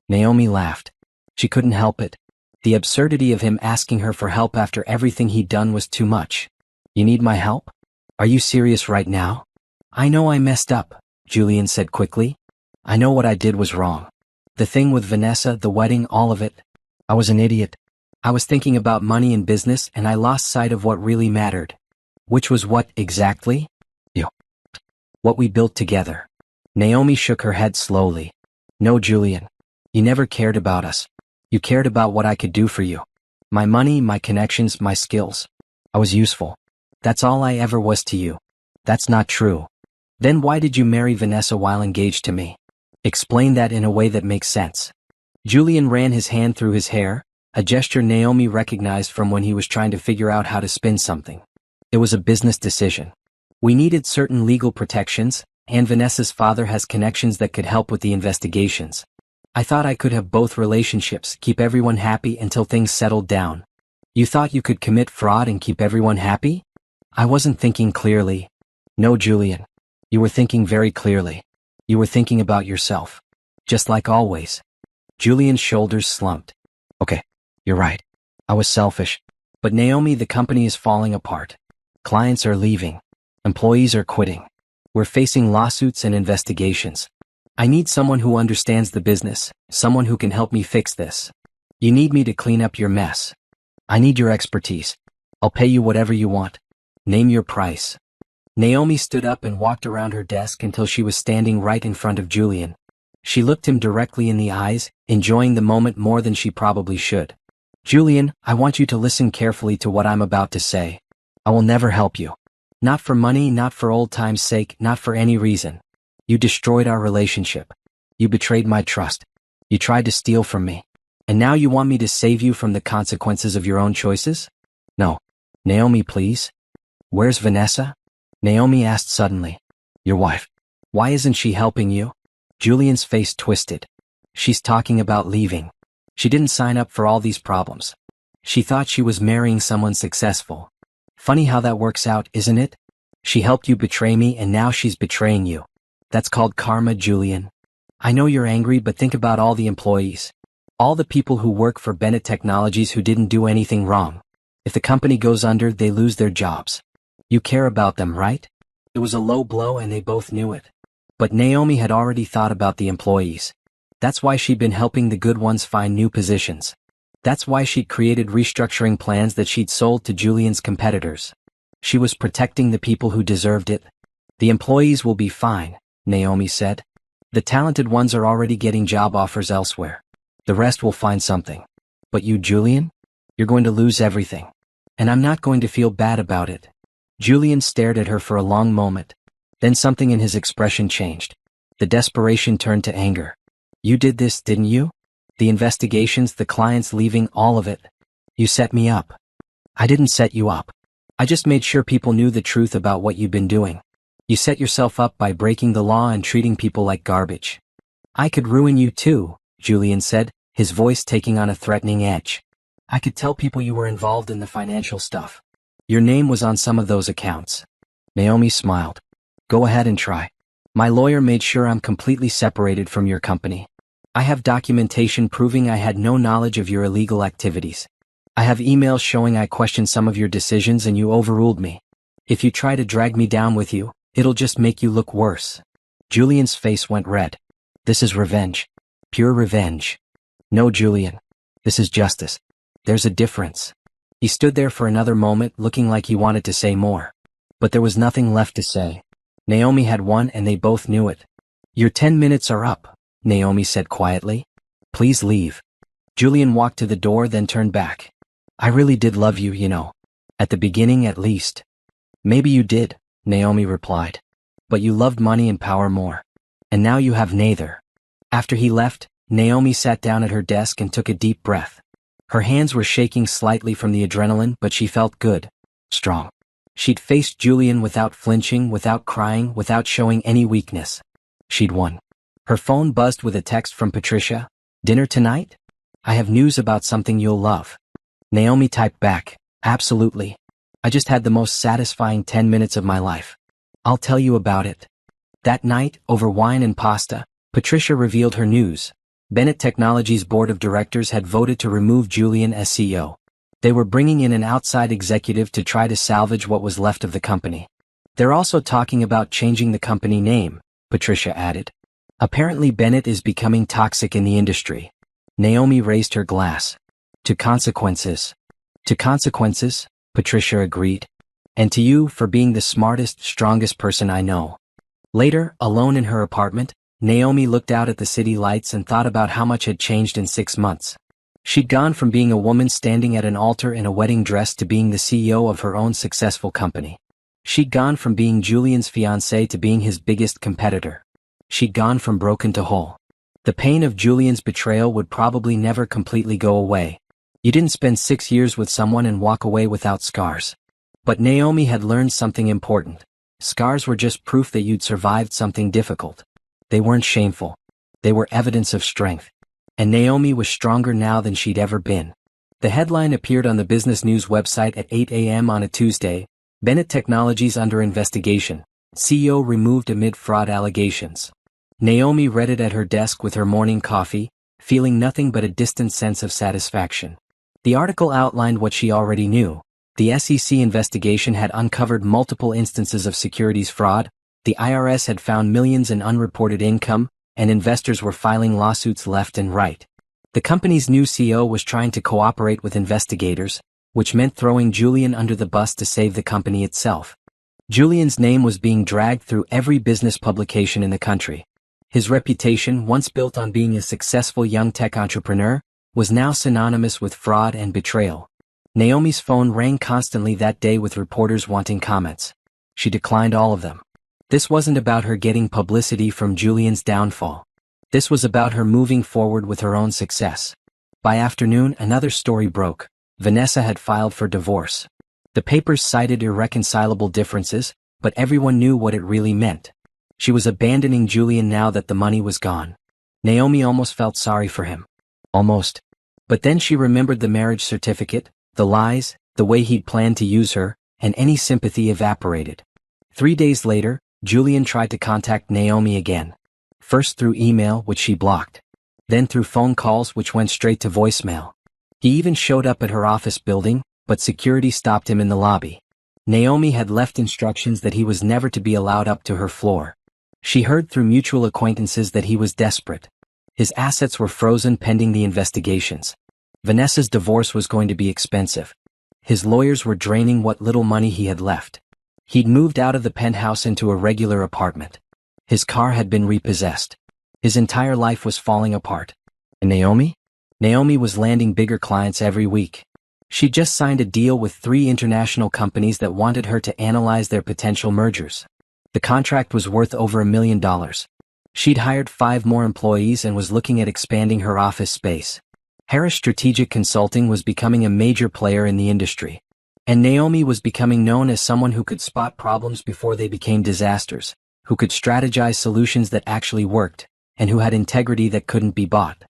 Naomi laughed. She couldn't help it. The absurdity of him asking her for help after everything he'd done was too much. "You need my help? Are you serious right now?" "I know I messed up," Julian said quickly. "I know what I did was wrong. The thing with Vanessa, the wedding, all of it. I was an idiot. I was thinking about money and business, and I lost sight of what really mattered." "Which was what, exactly?" "You. What we built together." Naomi shook her head slowly. "No, Julian. You never cared about us. You cared about what I could do for you. My money, my connections, my skills. I was useful. That's all I ever was to you." "That's not true." "Then why did you marry Vanessa while engaged to me? Explain that in a way that makes sense." Julian ran his hand through his hair, a gesture Naomi recognized from when he was trying to figure out how to spin something. It was a business decision. We needed certain legal protections, and Vanessa's father has connections that could help with the investigations. I thought I could have both relationships, keep everyone happy until things settled down. You thought you could commit fraud and keep everyone happy? I wasn't thinking clearly. No, Julian. You were thinking very clearly. You were thinking about yourself. Just like always. Julian's shoulders slumped. Okay, you're right. I was selfish. But Naomi, the company is falling apart. Clients are leaving. Employees are quitting. We're facing lawsuits and investigations. I need someone who understands the business, someone who can help me fix this. You need me to clean up your mess. I need your expertise. I'll pay you whatever you want. Name your price. Naomi stood up and walked around her desk until she was standing right in front of Julian. She looked him directly in the eyes, enjoying the moment more than she probably should. Julian, I want you to listen carefully to what I'm about to say. I will never help you. Not for money, not for old time's sake, not for any reason. You destroyed our relationship. You betrayed my trust. You tried to steal from me. And now you want me to save you from the consequences of your own choices? No. Naomi, please. Where's Vanessa? Naomi asked suddenly. Your wife. Why isn't she helping you? Julian's face twisted. She's talking about leaving. She didn't sign up for all these problems. She thought she was marrying someone successful. Funny how that works out, isn't it? She helped you betray me and now she's betraying you. That's called karma, Julian. I know you're angry, but think about all the employees. All the people who work for Bennett Technologies who didn't do anything wrong. If the company goes under, they lose their jobs. You care about them, right? It was a low blow and they both knew it. But Naomi had already thought about the employees. That's why she'd been helping the good ones find new positions. That's why she'd created restructuring plans that she'd sold to Julian's competitors. She was protecting the people who deserved it. The employees will be fine, Naomi said. The talented ones are already getting job offers elsewhere. The rest will find something. But you, Julian? You're going to lose everything. And I'm not going to feel bad about it. Julian stared at her for a long moment. Then something in his expression changed. The desperation turned to anger. You did this, didn't you? The investigations, the clients leaving, all of it. You set me up. I didn't set you up. I just made sure people knew the truth about what you'd been doing. You set yourself up by breaking the law and treating people like garbage. I could ruin you too, Julian said, his voice taking on a threatening edge. I could tell people you were involved in the financial stuff. Your name was on some of those accounts. Naomi smiled. Go ahead and try. My lawyer made sure I'm completely separated from your company. I have documentation proving I had no knowledge of your illegal activities. I have emails showing I questioned some of your decisions and you overruled me. If you try to drag me down with you, it'll just make you look worse. Julian's face went red. This is revenge. Pure revenge. No, Julian. This is justice. There's a difference. He stood there for another moment, looking like he wanted to say more. But there was nothing left to say. Naomi had won and they both knew it. Your 10 minutes are up, Naomi said quietly. Please leave. Julian walked to the door, then turned back. I really did love you, you know. At the beginning, at least. Maybe you did, Naomi replied. But you loved money and power more. And now you have neither. After he left, Naomi sat down at her desk and took a deep breath. Her hands were shaking slightly from the adrenaline, but she felt good. Strong. She'd faced Julian without flinching, without crying, without showing any weakness. She'd won. Her phone buzzed with a text from Patricia. Dinner tonight? I have news about something you'll love. Naomi typed back, absolutely. I just had the most satisfying 10 minutes of my life. I'll tell you about it. That night, over wine and pasta, Patricia revealed her news. Bennett Technologies' board of directors had voted to remove Julian as CEO. They were bringing in an outside executive to try to salvage what was left of the company. They're also talking about changing the company name, Patricia added. Apparently Bennett is becoming toxic in the industry. Naomi raised her glass. To consequences. To consequences, Patricia agreed. And to you for being the smartest, strongest person I know. Later, alone in her apartment, Naomi looked out at the city lights and thought about how much had changed in 6 months. She'd gone from being a woman standing at an altar in a wedding dress to being the CEO of her own successful company. She'd gone from being Julian's fiancée to being his biggest competitor. She'd gone from broken to whole. The pain of Julian's betrayal would probably never completely go away. You didn't spend 6 years with someone and walk away without scars. But Naomi had learned something important. Scars were just proof that you'd survived something difficult. They weren't shameful. They were evidence of strength. And Naomi was stronger now than she'd ever been. The headline appeared on the business news website at 8 a.m. on a Tuesday: Bennett Technologies under investigation. CEO removed amid fraud allegations. Naomi read it at her desk with her morning coffee, feeling nothing but a distant sense of satisfaction. The article outlined what she already knew. The SEC investigation had uncovered multiple instances of securities fraud, the IRS had found millions in unreported income, and investors were filing lawsuits left and right. The company's new CEO was trying to cooperate with investigators, which meant throwing Julian under the bus to save the company itself. Julian's name was being dragged through every business publication in the country. His reputation, once built on being a successful young tech entrepreneur, was now synonymous with fraud and betrayal. Naomi's phone rang constantly that day with reporters wanting comments. She declined all of them. This wasn't about her getting publicity from Julian's downfall. This was about her moving forward with her own success. By afternoon, another story broke. Vanessa had filed for divorce. The papers cited irreconcilable differences, but everyone knew what it really meant. She was abandoning Julian now that the money was gone. Naomi almost felt sorry for him. Almost. But then she remembered the marriage certificate, the lies, the way he'd planned to use her, and any sympathy evaporated. 3 days later, Julian tried to contact Naomi again. First through email, which she blocked. Then through phone calls, which went straight to voicemail. He even showed up at her office building, but security stopped him in the lobby. Naomi had left instructions that he was never to be allowed up to her floor. She heard through mutual acquaintances that he was desperate. His assets were frozen pending the investigations. Vanessa's divorce was going to be expensive. His lawyers were draining what little money he had left. He'd moved out of the penthouse into a regular apartment. His car had been repossessed. His entire life was falling apart. And Naomi? Naomi was landing bigger clients every week. She'd just signed a deal with 3 international companies that wanted her to analyze their potential mergers. The contract was worth over $1 million. She'd hired 5 more employees and was looking at expanding her office space. Harris Strategic Consulting was becoming a major player in the industry. And Naomi was becoming known as someone who could spot problems before they became disasters, who could strategize solutions that actually worked, and who had integrity that couldn't be bought.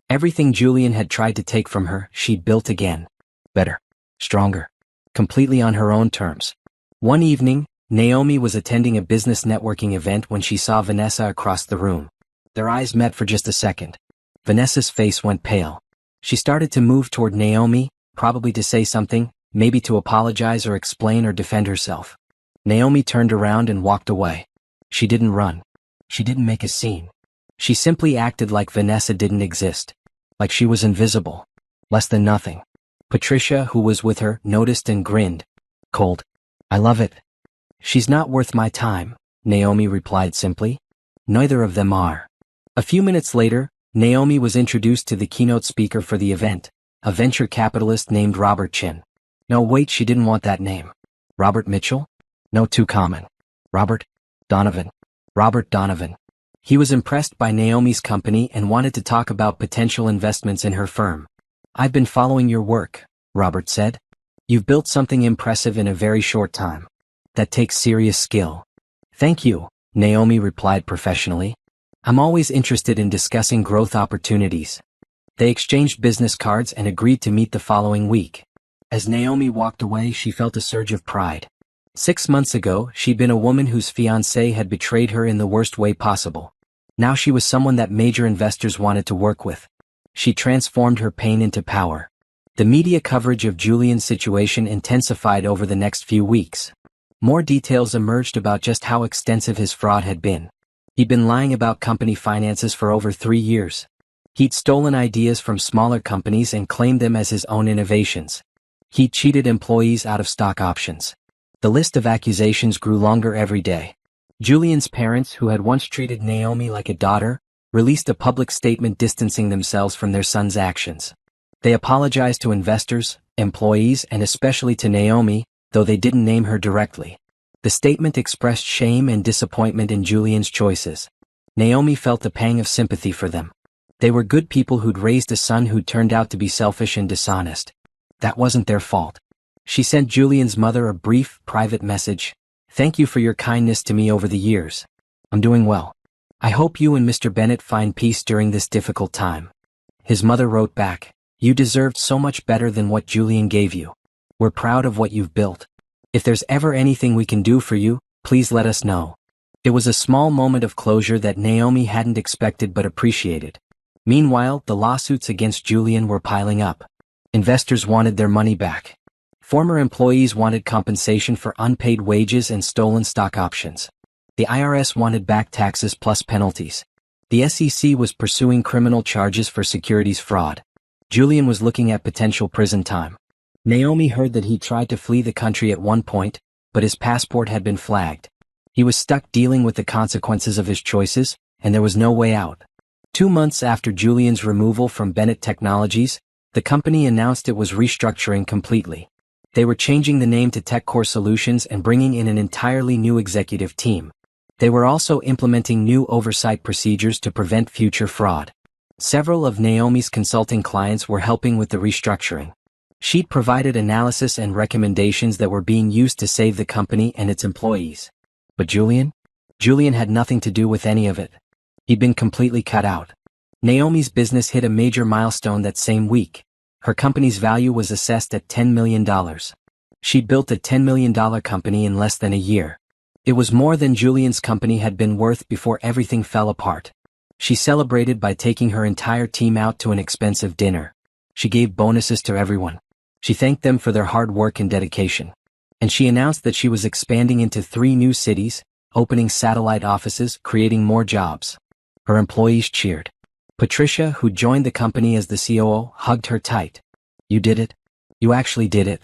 Everything Julian had tried to take from her, she'd built again. Better. Stronger. Completely on her own terms. One evening, Naomi was attending a business networking event when she saw Vanessa across the room. Their eyes met for just a second. Vanessa's face went pale. She started to move toward Naomi, probably to say something, maybe to apologize or explain or defend herself. Naomi turned around and walked away. She didn't run. She didn't make a scene. She simply acted like Vanessa didn't exist. Like she was invisible. Less than nothing. Patricia, who was with her, noticed and grinned. Cold. I love it. She's not worth my time, Naomi replied simply. Neither of them are. A few minutes later, Naomi was introduced to the keynote speaker for the event, a venture capitalist named Robert Chin. No, wait, she didn't want that name. Robert Mitchell? No, too common. Robert Donovan. Robert Donovan. He was impressed by Naomi's company and wanted to talk about potential investments in her firm. I've been following your work, Robert said. You've built something impressive in a very short time. That takes serious skill. Thank you, Naomi replied professionally. I'm always interested in discussing growth opportunities. They exchanged business cards and agreed to meet the following week. As Naomi walked away, she felt a surge of pride. 6 months ago, she'd been a woman whose fiancé had betrayed her in the worst way possible. Now she was someone that major investors wanted to work with. She transformed her pain into power. The media coverage of Julian's situation intensified over the next few weeks. More details emerged about just how extensive his fraud had been. He'd been lying about company finances for over 3 years. He'd stolen ideas from smaller companies and claimed them as his own innovations. He'd cheated employees out of stock options. The list of accusations grew longer every day. Julian's parents, who had once treated Naomi like a daughter, released a public statement distancing themselves from their son's actions. They apologized to investors, employees, and especially to Naomi, though they didn't name her directly. The statement expressed shame and disappointment in Julian's choices. Naomi felt a pang of sympathy for them. They were good people who'd raised a son who turned out to be selfish and dishonest. That wasn't their fault. She sent Julian's mother a brief, private message. "Thank you for your kindness to me over the years. I'm doing well. I hope you and Mr. Bennett find peace during this difficult time." His mother wrote back, "You deserved so much better than what Julian gave you. We're proud of what you've built. If there's ever anything we can do for you, please let us know." It was a small moment of closure that Naomi hadn't expected but appreciated. Meanwhile, the lawsuits against Julian were piling up. Investors wanted their money back. Former employees wanted compensation for unpaid wages and stolen stock options. The IRS wanted back taxes plus penalties. The SEC was pursuing criminal charges for securities fraud. Julian was looking at potential prison time. Naomi heard that he tried to flee the country at one point, but his passport had been flagged. He was stuck dealing with the consequences of his choices, and there was no way out. 2 months after Julian's removal from Bennett Technologies, the company announced it was restructuring completely. They were changing the name to TechCore Solutions and bringing in an entirely new executive team. They were also implementing new oversight procedures to prevent future fraud. Several of Naomi's consulting clients were helping with the restructuring. She'd provided analysis and recommendations that were being used to save the company and its employees. But Julian? Julian had nothing to do with any of it. He'd been completely cut out. Naomi's business hit a major milestone that same week. Her company's value was assessed at $10 million. She'd built a $10 million company in less than a year. It was more than Julian's company had been worth before everything fell apart. She celebrated by taking her entire team out to an expensive dinner. She gave bonuses to everyone. She thanked them for their hard work and dedication. And she announced that she was expanding into 3 new cities, opening satellite offices, creating more jobs. Her employees cheered. Patricia, who joined the company as the COO, hugged her tight. "You did it. You actually did it."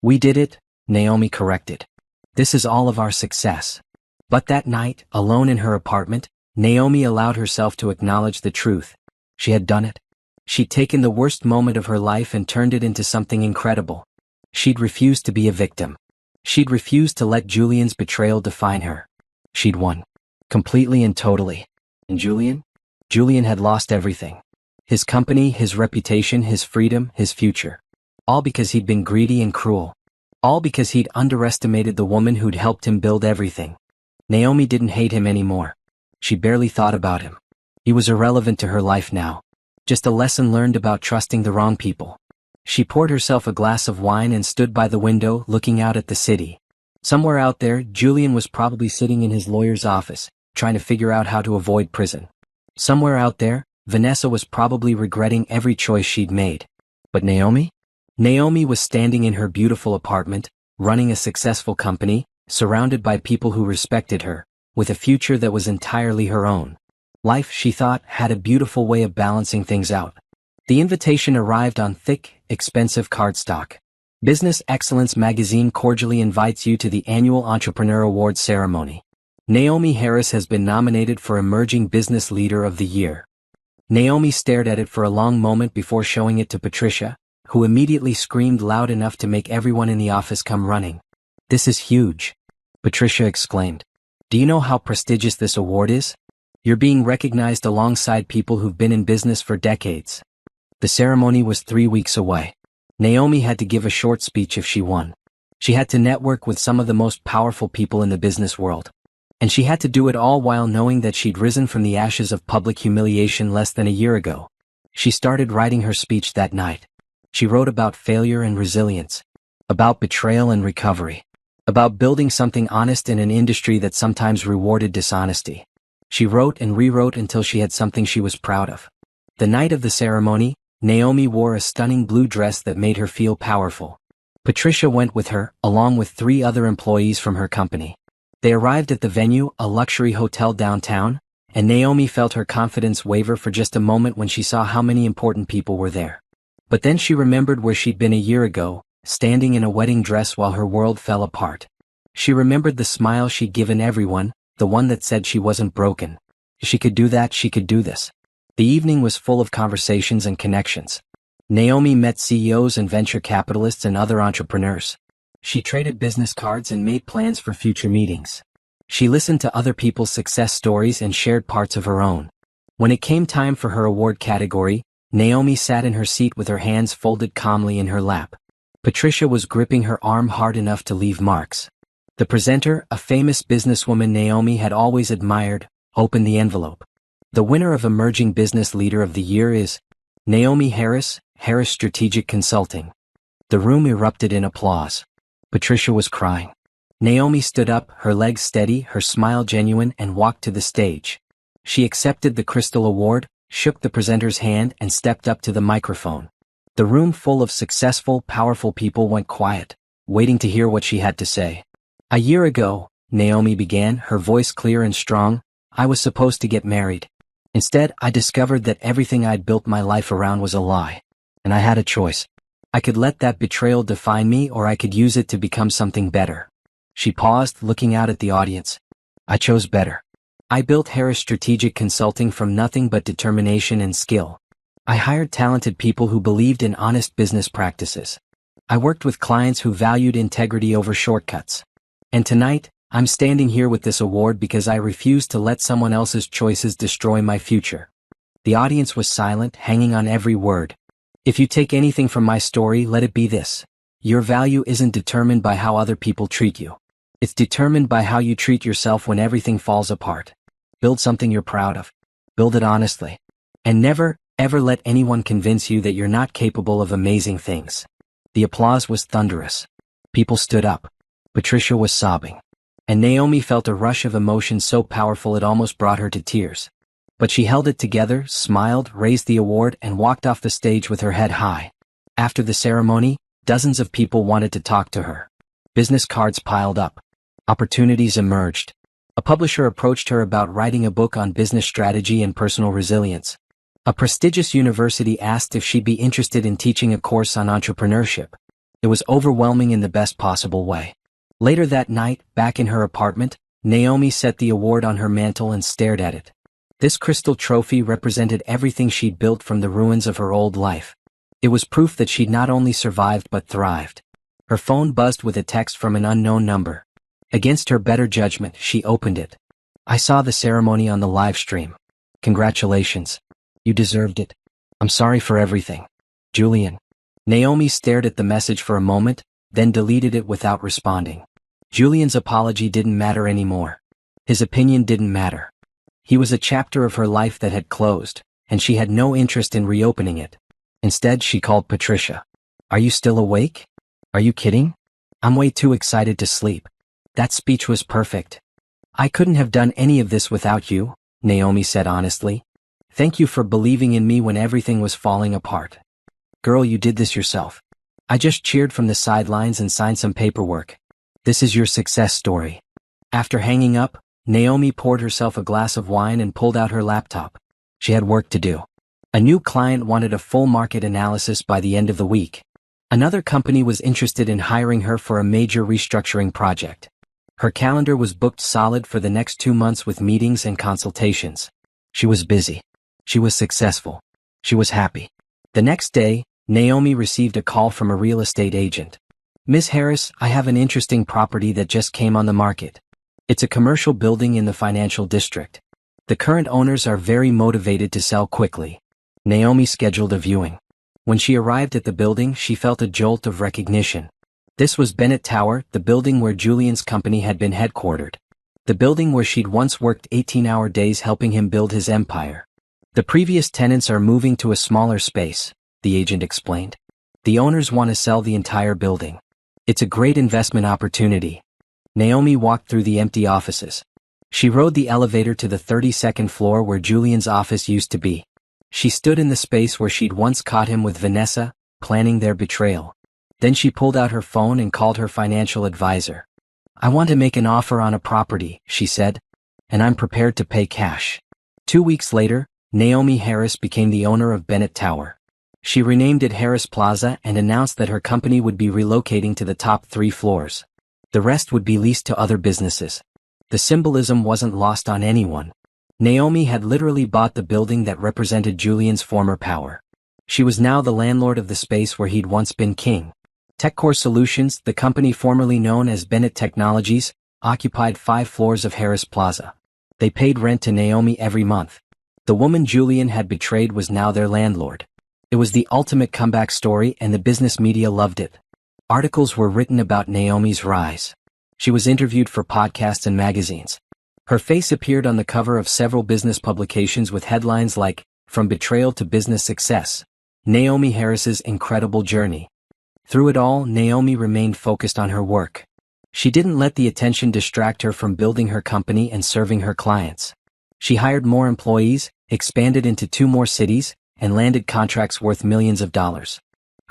"We did it," Naomi corrected. "This is all of our success." But that night, alone in her apartment, Naomi allowed herself to acknowledge the truth. She had done it. She'd taken the worst moment of her life and turned it into something incredible. She'd refused to be a victim. She'd refused to let Julian's betrayal define her. She'd won. Completely and totally. And Julian? Julian had lost everything. His company, his reputation, his freedom, his future. All because he'd been greedy and cruel. All because he'd underestimated the woman who'd helped him build everything. Naomi didn't hate him anymore. She barely thought about him. He was irrelevant to her life now. Just a lesson learned about trusting the wrong people. She poured herself a glass of wine and stood by the window, looking out at the city. Somewhere out there, Julian was probably sitting in his lawyer's office, trying to figure out how to avoid prison. Somewhere out there, Vanessa was probably regretting every choice she'd made. But Naomi? Naomi was standing in her beautiful apartment, running a successful company, surrounded by people who respected her, with a future that was entirely her own. Life, she thought, had a beautiful way of balancing things out. The invitation arrived on thick, expensive cardstock. Business Excellence magazine cordially invites you to the annual Entrepreneur Awards ceremony. Naomi Harris has been nominated for Emerging Business Leader of the Year. Naomi stared at it for a long moment before showing it to Patricia, who immediately screamed loud enough to make everyone in the office come running. "This is huge," Patricia exclaimed. "Do you know how prestigious this award is? You're being recognized alongside people who've been in business for decades." The ceremony was 3 weeks away. Naomi had to give a short speech if she won. She had to network with some of the most powerful people in the business world. And she had to do it all while knowing that she'd risen from the ashes of public humiliation less than a year ago. She started writing her speech that night. She wrote about failure and resilience, about betrayal and recovery, about building something honest in an industry that sometimes rewarded dishonesty. She wrote and rewrote until she had something she was proud of. The night of the ceremony, Naomi wore a stunning blue dress that made her feel powerful. Patricia went with her, along with 3 other employees from her company. They arrived at the venue, a luxury hotel downtown, and Naomi felt her confidence waver for just a moment when she saw how many important people were there. But then she remembered where she'd been a year ago, standing in a wedding dress while her world fell apart. She remembered the smile she'd given everyone, the one that said she wasn't broken. She could do that, she could do this. The evening was full of conversations and connections. Naomi met CEOs and venture capitalists and other entrepreneurs. She traded business cards and made plans for future meetings. She listened to other people's success stories and shared parts of her own. When it came time for her award category, Naomi sat in her seat with her hands folded calmly in her lap. Patricia was gripping her arm hard enough to leave marks. The presenter, a famous businesswoman Naomi had always admired, opened the envelope. The winner of Emerging Business Leader of the Year is Naomi Harris, Harris Strategic Consulting. The room erupted in applause. Patricia was crying. Naomi stood up, her legs steady, her smile genuine, and walked to the stage. She accepted the Crystal Award, shook the presenter's hand, and stepped up to the microphone. The room full of successful, powerful people went quiet, waiting to hear what she had to say. A year ago, Naomi began, her voice clear and strong, I was supposed to get married. Instead, I discovered that everything I'd built my life around was a lie. And I had a choice. I could let that betrayal define me, or I could use it to become something better. She paused, looking out at the audience. I chose better. I built Harris Strategic Consulting from nothing but determination and skill. I hired talented people who believed in honest business practices. I worked with clients who valued integrity over shortcuts. And tonight, I'm standing here with this award because I refused to let someone else's choices destroy my future. The audience was silent, hanging on every word. If you take anything from my story, let it be this. Your value isn't determined by how other people treat you. It's determined by how you treat yourself when everything falls apart. Build something you're proud of. Build it honestly. And never, ever let anyone convince you that you're not capable of amazing things. The applause was thunderous. People stood up. Patricia was sobbing. And Naomi felt a rush of emotion so powerful it almost brought her to tears. But she held it together, smiled, raised the award, and walked off the stage with her head high. After the ceremony, dozens of people wanted to talk to her. Business cards piled up. Opportunities emerged. A publisher approached her about writing a book on business strategy and personal resilience. A prestigious university asked if she'd be interested in teaching a course on entrepreneurship. It was overwhelming in the best possible way. Later that night, back in her apartment, Naomi set the award on her mantle and stared at it. This crystal trophy represented everything she'd built from the ruins of her old life. It was proof that she'd not only survived but thrived. Her phone buzzed with a text from an unknown number. Against her better judgment, she opened it. I saw the ceremony on the live stream. Congratulations. You deserved it. I'm sorry for everything. Julian. Naomi stared at the message for a moment, then deleted it without responding. Julian's apology didn't matter anymore. His opinion didn't matter. He was a chapter of her life that had closed, and she had no interest in reopening it. Instead, she called Patricia. Are you still awake? Are you kidding? I'm way too excited to sleep. That speech was perfect. I couldn't have done any of this without you, Naomi said honestly. Thank you for believing in me when everything was falling apart. Girl, you did this yourself. I just cheered from the sidelines and signed some paperwork. This is your success story. After hanging up, Naomi poured herself a glass of wine and pulled out her laptop. She had work to do. A new client wanted a full market analysis by the end of the week. Another company was interested in hiring her for a major restructuring project. Her calendar was booked solid for the next 2 months with meetings and consultations. She was busy. She was successful. She was happy. The next day, Naomi received a call from a real estate agent. Ms. Harris, I have an interesting property that just came on the market. It's a commercial building in the financial district. The current owners are very motivated to sell quickly. Naomi scheduled a viewing. When she arrived at the building, she felt a jolt of recognition. This was Bennett Tower, the building where Julian's company had been headquartered. The building where she'd once worked 18-hour days helping him build his empire. The previous tenants are moving to a smaller space, the agent explained. The owners want to sell the entire building. It's a great investment opportunity. Naomi walked through the empty offices. She rode the elevator to the 32nd floor where Julian's office used to be. She stood in the space where she'd once caught him with Vanessa, planning their betrayal. Then she pulled out her phone and called her financial advisor. I want to make an offer on a property, she said, and I'm prepared to pay cash. 2 weeks later, Naomi Harris became the owner of Bennett Tower. She renamed it Harris Plaza and announced that her company would be relocating to the top 3 floors. The rest would be leased to other businesses. The symbolism wasn't lost on anyone. Naomi had literally bought the building that represented Julian's former power. She was now the landlord of the space where he'd once been king. TechCore Solutions, the company formerly known as Bennett Technologies, occupied 5 floors of Harris Plaza. They paid rent to Naomi every month. The woman Julian had betrayed was now their landlord. It was the ultimate comeback story and the business media loved it. Articles were written about Naomi's rise. She was interviewed for podcasts and magazines. Her face appeared on the cover of several business publications with headlines like, "From Betrayal to Business Success. Naomi Harris's Incredible Journey." Through it all, Naomi remained focused on her work. She didn't let the attention distract her from building her company and serving her clients. She hired more employees, expanded into 2 more cities, and landed contracts worth millions of dollars.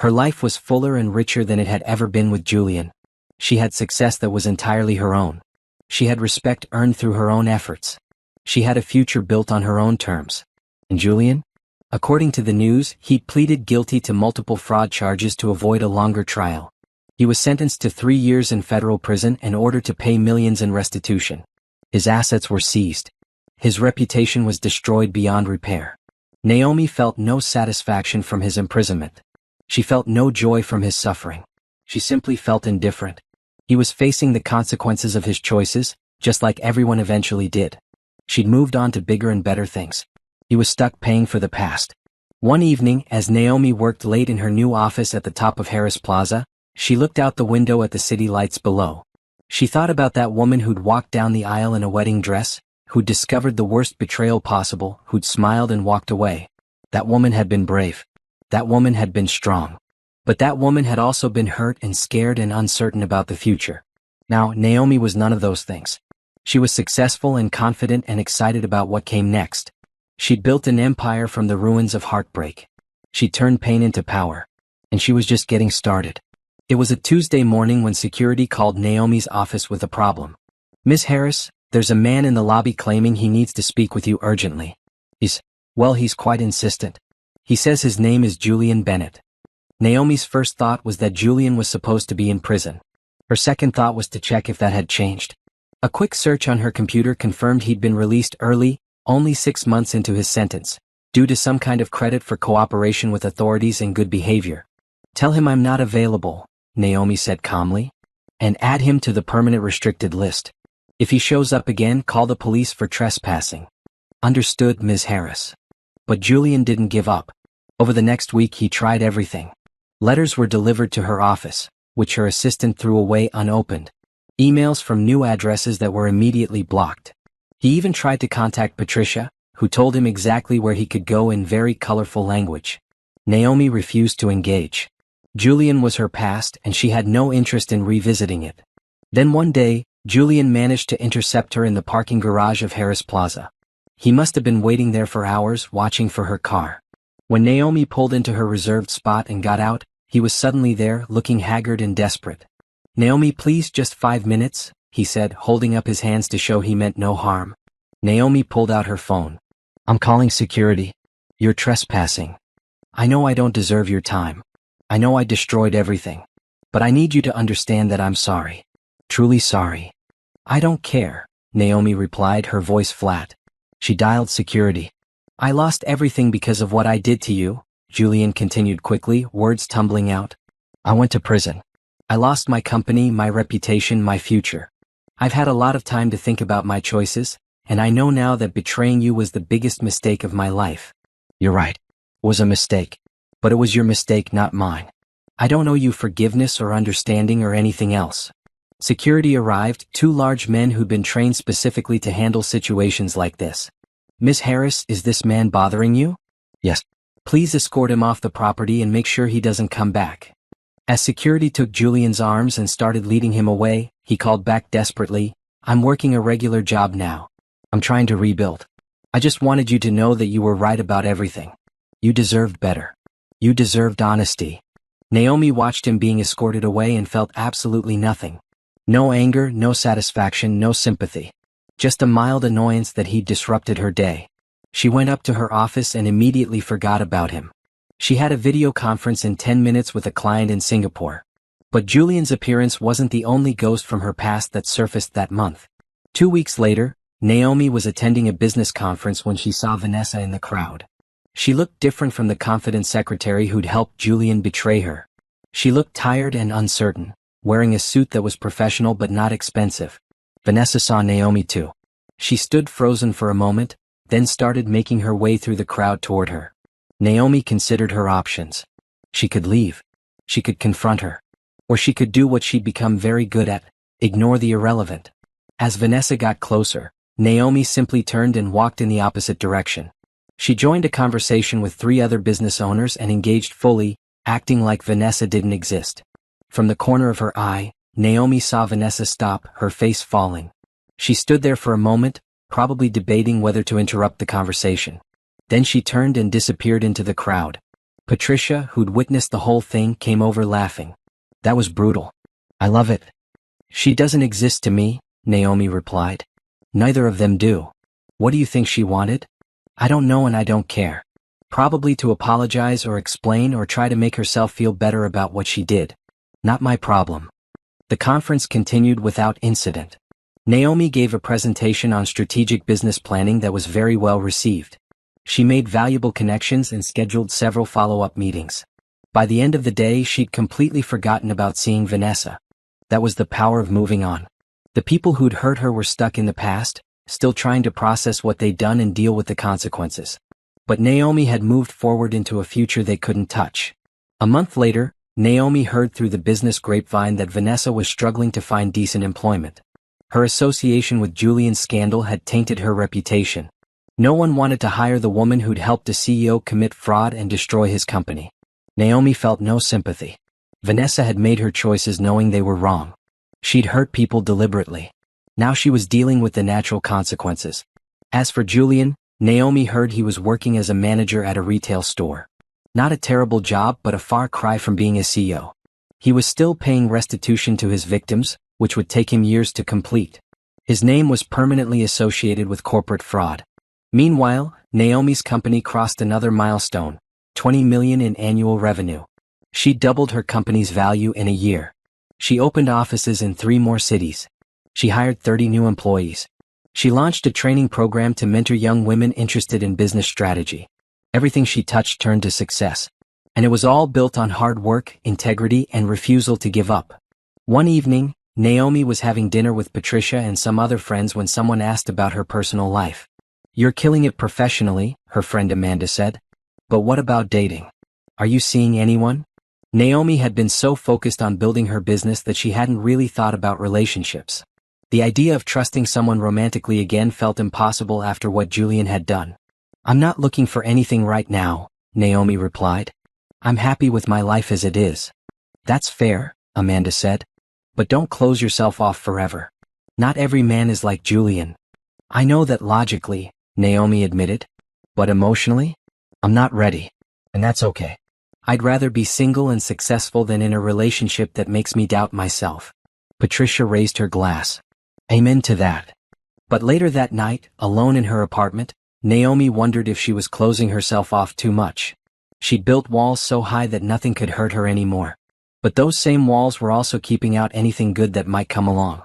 Her life was fuller and richer than it had ever been with Julian. She had success that was entirely her own. She had respect earned through her own efforts. She had a future built on her own terms. And Julian? According to the news, he pleaded guilty to multiple fraud charges to avoid a longer trial. He was sentenced to 3 years in federal prison and ordered to pay millions in restitution. His assets were seized. His reputation was destroyed beyond repair. Naomi felt no satisfaction from his imprisonment. She felt no joy from his suffering. She simply felt indifferent. He was facing the consequences of his choices, just like everyone eventually did. She'd moved on to bigger and better things. He was stuck paying for the past. One evening, as Naomi worked late in her new office at the top of Harris Plaza, she looked out the window at the city lights below. She thought about that woman who'd walked down the aisle in a wedding dress, who'd discovered the worst betrayal possible, who'd smiled and walked away. That woman had been brave. That woman had been strong. But that woman had also been hurt and scared and uncertain about the future. Now, Naomi was none of those things. She was successful and confident and excited about what came next. She'd built an empire from the ruins of heartbreak. She turned pain into power. And she was just getting started. It was a Tuesday morning when security called Naomi's office with a problem. "Miss Harris, there's a man in the lobby claiming he needs to speak with you urgently. He's quite insistent. He says his name is Julian Bennett." Naomi's first thought was that Julian was supposed to be in prison. Her second thought was to check if that had changed. A quick search on her computer confirmed he'd been released early, only 6 months into his sentence, due to some kind of credit for cooperation with authorities and good behavior. "Tell him I'm not available," Naomi said calmly, "and add him to the permanent restricted list. If he shows up again, call the police for trespassing." "Understood, Ms. Harris." But Julian didn't give up. Over the next week he tried everything. Letters were delivered to her office, which her assistant threw away unopened. Emails from new addresses that were immediately blocked. He even tried to contact Patricia, who told him exactly where he could go in very colorful language. Naomi refused to engage. Julian was her past and she had no interest in revisiting it. Then one day, Julian managed to intercept her in the parking garage of Harris Plaza. He must have been waiting there for hours, watching for her car. When Naomi pulled into her reserved spot and got out, he was suddenly there, looking haggard and desperate. "Naomi, please, just 5 minutes," he said, holding up his hands to show he meant no harm. Naomi pulled out her phone. "I'm calling security. You're trespassing. I know I don't deserve your time. I know I destroyed everything. But I need you to understand that I'm sorry. Truly sorry." "I don't care," Naomi replied, her voice flat. She dialed security. "I lost everything because of what I did to you," Julian continued quickly, words tumbling out. "I went to prison. I lost my company, my reputation, my future. I've had a lot of time to think about my choices, and I know now that betraying you was the biggest mistake of my life." "You're right. It was a mistake. But it was your mistake, not mine. I don't owe you forgiveness or understanding or anything else." Security arrived, 2 large men who'd been trained specifically to handle situations like this. "Miss Harris, is this man bothering you?" "Yes." "Please escort him off the property and make sure he doesn't come back." As security took Julian's arms and started leading him away, he called back desperately, "I'm working a regular job now. I'm trying to rebuild. I just wanted you to know that you were right about everything. You deserved better. You deserved honesty." Naomi watched him being escorted away and felt absolutely nothing. No anger, no satisfaction, no sympathy. Just a mild annoyance that he'd disrupted her day. She went up to her office and immediately forgot about him. She had a video conference in 10 minutes with a client in Singapore. But Julian's appearance wasn't the only ghost from her past that surfaced that month. 2 weeks later, Naomi was attending a business conference when she saw Vanessa in the crowd. She looked different from the confident secretary who'd helped Julian betray her. She looked tired and uncertain, wearing a suit that was professional but not expensive. Vanessa saw Naomi too. She stood frozen for a moment, then started making her way through the crowd toward her. Naomi considered her options. She could leave. She could confront her. Or she could do what she'd become very good at, ignore the irrelevant. As Vanessa got closer, Naomi simply turned and walked in the opposite direction. She joined a conversation with 3 other business owners and engaged fully, acting like Vanessa didn't exist. From the corner of her eye, Naomi saw Vanessa stop, her face falling. She stood there for a moment, probably debating whether to interrupt the conversation. Then she turned and disappeared into the crowd. Patricia, who'd witnessed the whole thing, came over laughing. That was brutal. I love it. She doesn't exist to me, Naomi replied. Neither of them do. What do you think she wanted? I don't know and I don't care. Probably to apologize or explain or try to make herself feel better about what she did. Not my problem. The conference continued without incident. Naomi gave a presentation on strategic business planning that was very well received. She made valuable connections and scheduled several follow-up meetings. By the end of the day, she'd completely forgotten about seeing Vanessa. That was the power of moving on. The people who'd hurt her were stuck in the past, still trying to process what they'd done and deal with the consequences. But Naomi had moved forward into a future they couldn't touch. A month later, Naomi heard through the business grapevine that Vanessa was struggling to find decent employment. Her association with Julian's scandal had tainted her reputation. No one wanted to hire the woman who'd helped a CEO commit fraud and destroy his company. Naomi felt no sympathy. Vanessa had made her choices knowing they were wrong. She'd hurt people deliberately. Now she was dealing with the natural consequences. As for Julian, Naomi heard he was working as a manager at a retail store. Not a terrible job, but a far cry from being a CEO. He was still paying restitution to his victims, which would take him years to complete. His name was permanently associated with corporate fraud. Meanwhile, Naomi's company crossed another milestone, $20 million in annual revenue. She doubled her company's value in a year. She opened offices in 3 more cities. She hired 30 new employees. She launched a training program to mentor young women interested in business strategy. Everything she touched turned to success. And it was all built on hard work, integrity, and refusal to give up. One evening, Naomi was having dinner with Patricia and some other friends when someone asked about her personal life. You're killing it professionally, her friend Amanda said. But what about dating? Are you seeing anyone? Naomi had been so focused on building her business that she hadn't really thought about relationships. The idea of trusting someone romantically again felt impossible after what Julian had done. I'm not looking for anything right now, Naomi replied. I'm happy with my life as it is. That's fair, Amanda said. But don't close yourself off forever. Not every man is like Julian. I know that logically, Naomi admitted. But emotionally? I'm not ready. And that's okay. I'd rather be single and successful than in a relationship that makes me doubt myself. Patricia raised her glass. Amen to that. But later that night, alone in her apartment, Naomi wondered if she was closing herself off too much. She'd built walls so high that nothing could hurt her anymore. But those same walls were also keeping out anything good that might come along.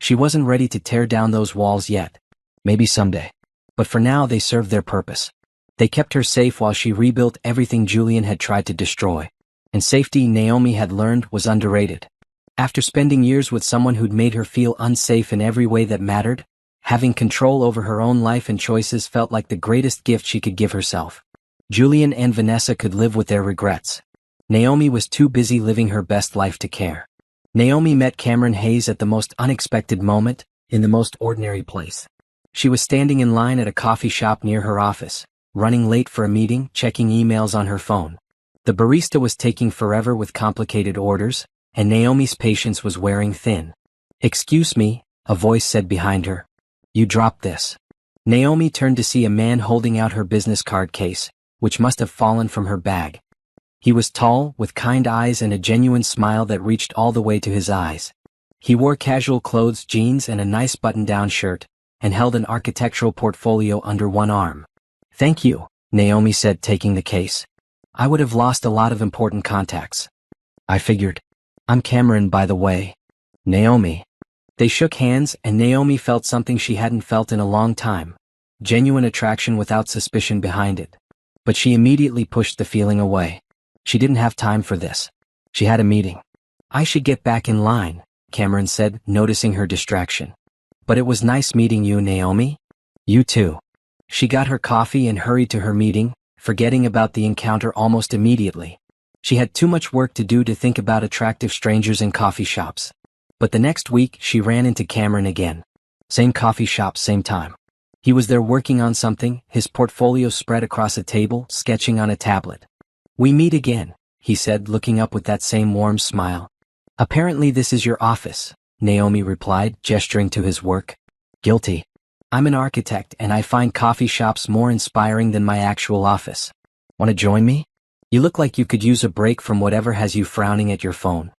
She wasn't ready to tear down those walls yet. Maybe someday. But for now they served their purpose. They kept her safe while she rebuilt everything Julian had tried to destroy. And safety, Naomi had learned, was underrated. After spending years with someone who'd made her feel unsafe in every way that mattered, having control over her own life and choices felt like the greatest gift she could give herself. Julian and Vanessa could live with their regrets. Naomi was too busy living her best life to care. Naomi met Cameron Hayes at the most unexpected moment, in the most ordinary place. She was standing in line at a coffee shop near her office, running late for a meeting, checking emails on her phone. The barista was taking forever with complicated orders, and Naomi's patience was wearing thin. Excuse me, a voice said behind her. You dropped this. Naomi turned to see a man holding out her business card case, which must have fallen from her bag. He was tall, with kind eyes and a genuine smile that reached all the way to his eyes. He wore casual clothes, jeans, and a nice button-down shirt, and held an architectural portfolio under one arm. Thank you, Naomi said, taking the case. I would have lost a lot of important contacts. I figured. I'm Cameron, by the way. Naomi. They shook hands, and Naomi felt something she hadn't felt in a long time. Genuine attraction without suspicion behind it. But she immediately pushed the feeling away. She didn't have time for this. She had a meeting. I should get back in line, Cameron said, noticing her distraction. But it was nice meeting you, Naomi. You too. She got her coffee and hurried to her meeting, forgetting about the encounter almost immediately. She had too much work to do to think about attractive strangers in coffee shops. But the next week, she ran into Cameron again. Same coffee shop, same time. He was there working on something, his portfolio spread across a table, sketching on a tablet. "We meet again," he said, looking up with that same warm smile. "Apparently this is your office," Naomi replied, gesturing to his work. "Guilty. I'm an architect and I find coffee shops more inspiring than my actual office. Want to join me? You look like you could use a break from whatever has you frowning at your phone."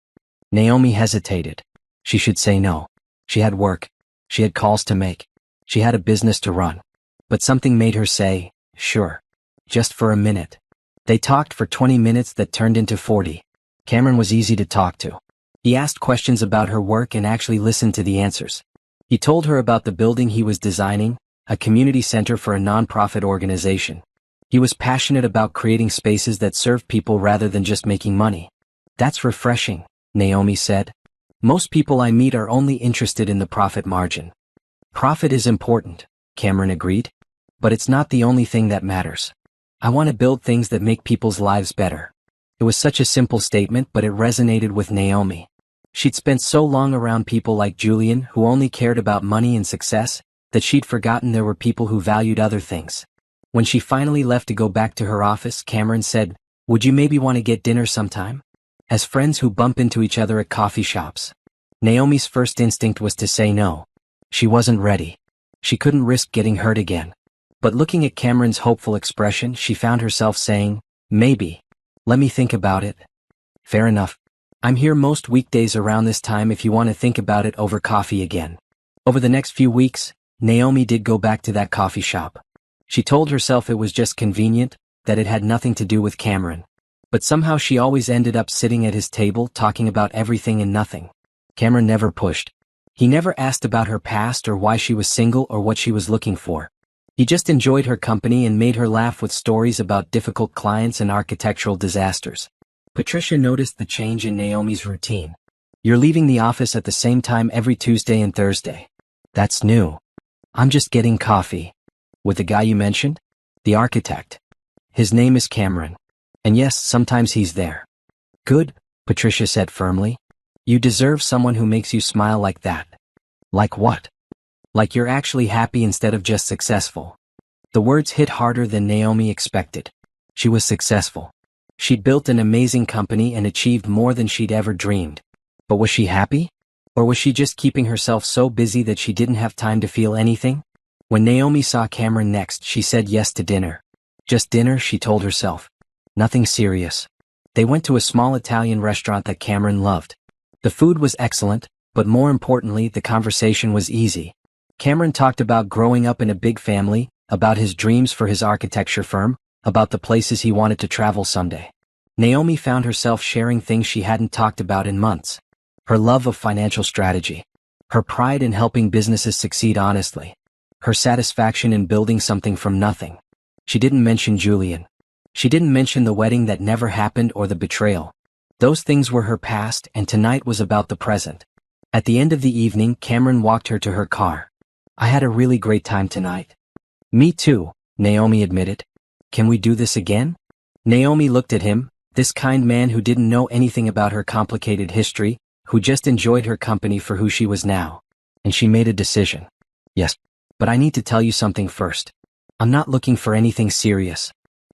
Naomi hesitated. She should say no. She had work. She had calls to make. She had a business to run. But something made her say, "Sure. Just for a minute." They talked for 20 minutes that turned into 40. Cameron was easy to talk to. He asked questions about her work and actually listened to the answers. He told her about the building he was designing, a community center for a nonprofit organization. He was passionate about creating spaces that serve people rather than just making money. "That's refreshing," Naomi said. "Most people I meet are only interested in the profit margin." "Profit is important," Cameron agreed. "But it's not the only thing that matters. I want to build things that make people's lives better." It was such a simple statement, but it resonated with Naomi. She'd spent so long around people like Julian who only cared about money and success, that she'd forgotten there were people who valued other things. When she finally left to go back to her office, Cameron said, "Would you maybe want to get dinner sometime? As friends who bump into each other at coffee shops." Naomi's first instinct was to say no. She wasn't ready. She couldn't risk getting hurt again. But looking at Cameron's hopeful expression, she found herself saying, "Maybe. Let me think about it." "Fair enough. I'm here most weekdays around this time if you want to think about it over coffee again." Over the next few weeks, Naomi did go back to that coffee shop. She told herself it was just convenient, that it had nothing to do with Cameron. But somehow she always ended up sitting at his table talking about everything and nothing. Cameron never pushed. He never asked about her past or why she was single or what she was looking for. He just enjoyed her company and made her laugh with stories about difficult clients and architectural disasters. Patricia noticed the change in Naomi's routine. "You're leaving the office at the same time every Tuesday and Thursday." "That's new. I'm just getting coffee." "With the guy you mentioned?" "The architect. His name is Cameron. And yes, sometimes he's there." "Good," Patricia said firmly. "You deserve someone who makes you smile like that." "Like what?" "Like you're actually happy instead of just successful." The words hit harder than Naomi expected. She was successful. She'd built an amazing company and achieved more than she'd ever dreamed. But was she happy? Or was she just keeping herself so busy that she didn't have time to feel anything? When Naomi saw Cameron next, she said yes to dinner. Just dinner, she told herself. Nothing serious. They went to a small Italian restaurant that Cameron loved. The food was excellent, but more importantly, the conversation was easy. Cameron talked about growing up in a big family, about his dreams for his architecture firm, about the places he wanted to travel someday. Naomi found herself sharing things she hadn't talked about in months. Her love of financial strategy. Her pride in helping businesses succeed honestly. Her satisfaction in building something from nothing. She didn't mention Julian. She didn't mention the wedding that never happened or the betrayal. Those things were her past, and tonight was about the present. At the end of the evening, Cameron walked her to her car. "I had a really great time tonight." "Me too," Naomi admitted. "Can we do this again?" Naomi looked at him, this kind man who didn't know anything about her complicated history, who just enjoyed her company for who she was now. And she made a decision. "Yes, but I need to tell you something first. I'm not looking for anything serious.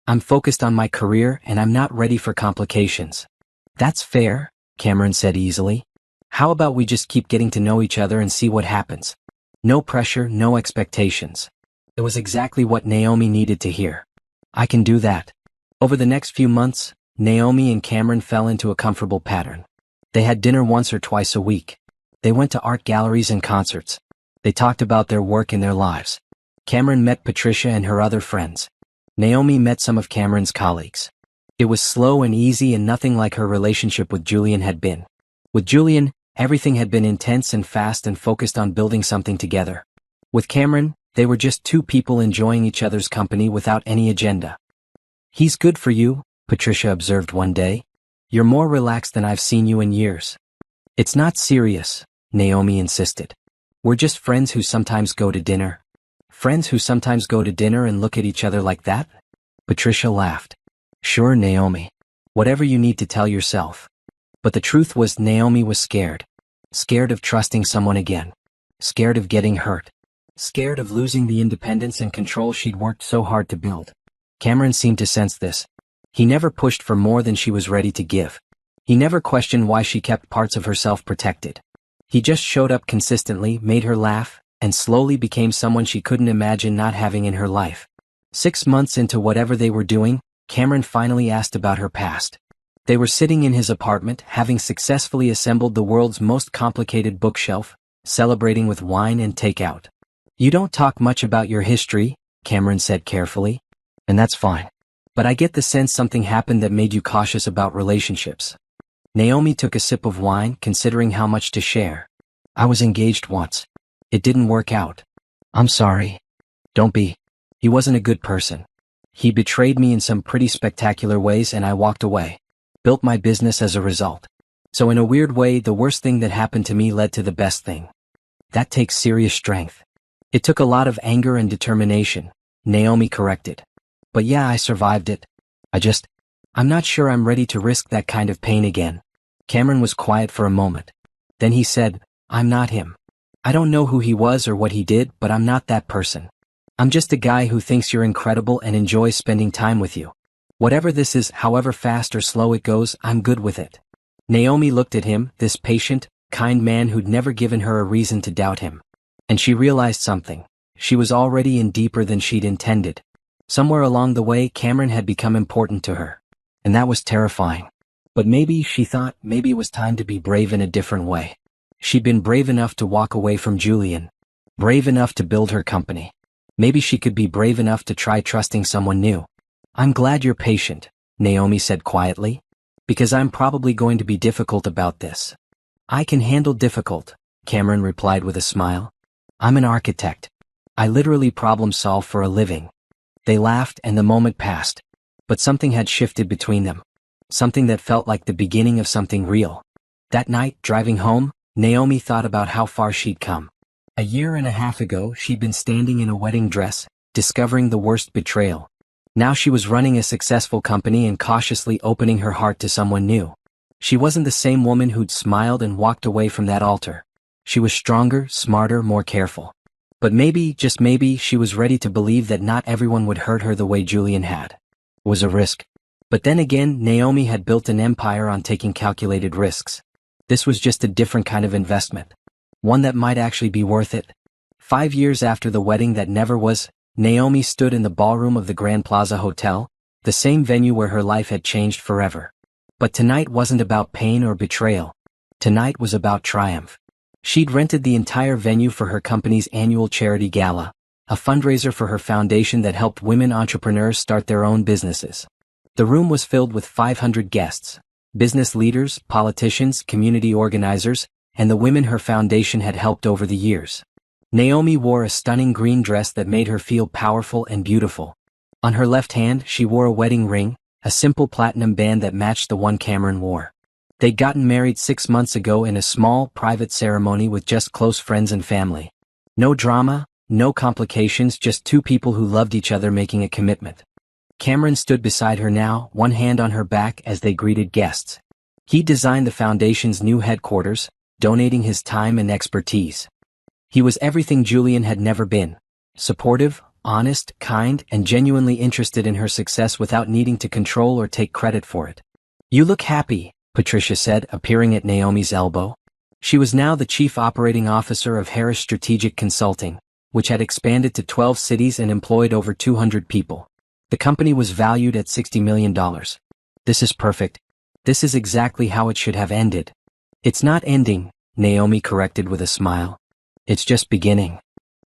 I'm focused on my career and I'm not ready for complications." "That's fair," Cameron said easily. "How about we just keep getting to know each other and see what happens? No pressure, no expectations." It was exactly what Naomi needed to hear. "I can do that." Over the next few months, Naomi and Cameron fell into a comfortable pattern. They had dinner once or twice a week. They went to art galleries and concerts. They talked about their work and their lives. Cameron met Patricia and her other friends. Naomi met some of Cameron's colleagues. It was slow and easy and nothing like her relationship with Julian had been. With Julian, everything had been intense and fast and focused on building something together. With Cameron, they were just two people enjoying each other's company without any agenda. "He's good for you," Patricia observed one day. "You're more relaxed than I've seen you in years." "It's not serious," Naomi insisted. "We're just friends who sometimes go to dinner." "Friends who sometimes go to dinner and look at each other like that?" Patricia laughed. "Sure, Naomi. Whatever you need to tell yourself. But the truth was Naomi was scared. Scared of trusting someone again. Scared of getting hurt. Scared of losing the independence and control she'd worked so hard to build. Cameron seemed to sense this. He never pushed for more than she was ready to give. He never questioned why she kept parts of herself protected. He just showed up consistently, made her laugh, and slowly became someone she couldn't imagine not having in her life. 6 months into whatever they were doing, Cameron finally asked about her past. They were sitting in his apartment, having successfully assembled the world's most complicated bookshelf, celebrating with wine and takeout. "You don't talk much about your history," Cameron said carefully. "And that's fine. But I get the sense something happened that made you cautious about relationships." Naomi took a sip of wine, considering how much to share. "I was engaged once. It didn't work out. I'm sorry." "Don't be. He wasn't a good person. He betrayed me in some pretty spectacular ways and I walked away. Built my business as a result. So in a weird way, the worst thing that happened to me led to the best thing. That takes serious strength." "It took a lot of anger and determination," Naomi corrected. "But yeah, I survived it. I'm not sure I'm ready to risk that kind of pain again." Cameron was quiet for a moment. Then he said, "I'm not him. I don't know who he was or what he did, but I'm not that person. I'm just a guy who thinks you're incredible and enjoys spending time with you. Whatever this is, however fast or slow it goes, I'm good with it." Naomi looked at him, this patient, kind man who'd never given her a reason to doubt him. And she realized something. She was already in deeper than she'd intended. Somewhere along the way, Cameron had become important to her. And that was terrifying. But maybe, she thought, maybe it was time to be brave in a different way. She'd been brave enough to walk away from Julian. Brave enough to build her company. Maybe she could be brave enough to try trusting someone new. "I'm glad you're patient," Naomi said quietly. "Because I'm probably going to be difficult about this." "I can handle difficult," Cameron replied with a smile. "I'm an architect. I literally problem solve for a living." They laughed and the moment passed. But something had shifted between them. Something that felt like the beginning of something real. That night, driving home, Naomi thought about how far she'd come. A year and a half ago, she'd been standing in a wedding dress, discovering the worst betrayal. Now she was running a successful company and cautiously opening her heart to someone new. She wasn't the same woman who'd smiled and walked away from that altar. She was stronger, smarter, more careful. But maybe, just maybe, she was ready to believe that not everyone would hurt her the way Julian had. It was a risk. But then again, Naomi had built an empire on taking calculated risks. This was just a different kind of investment. One that might actually be worth it. 5 years after the wedding that never was, Naomi stood in the ballroom of the Grand Plaza Hotel, the same venue where her life had changed forever. But tonight wasn't about pain or betrayal. Tonight was about triumph. She'd rented the entire venue for her company's annual charity gala, a fundraiser for her foundation that helped women entrepreneurs start their own businesses. The room was filled with 500 guests, business leaders, politicians, community organizers, and the women her foundation had helped over the years. Naomi wore a stunning green dress that made her feel powerful and beautiful. On her left hand, she wore a wedding ring, a simple platinum band that matched the one Cameron wore. They'd gotten married 6 months ago in a small, private ceremony with just close friends and family. No drama, no complications, just two people who loved each other making a commitment. Cameron stood beside her now, one hand on her back as they greeted guests. He designed the foundation's new headquarters, donating his time and expertise. He was everything Julian had never been. Supportive, honest, kind, and genuinely interested in her success without needing to control or take credit for it. "You look happy," Patricia said, appearing at Naomi's elbow. She was now the chief operating officer of Harris Strategic Consulting, which had expanded to 12 cities and employed over 200 people. The company was valued at $60 million. "This is perfect. This is exactly how it should have ended." "It's not ending," Naomi corrected with a smile. "It's just beginning."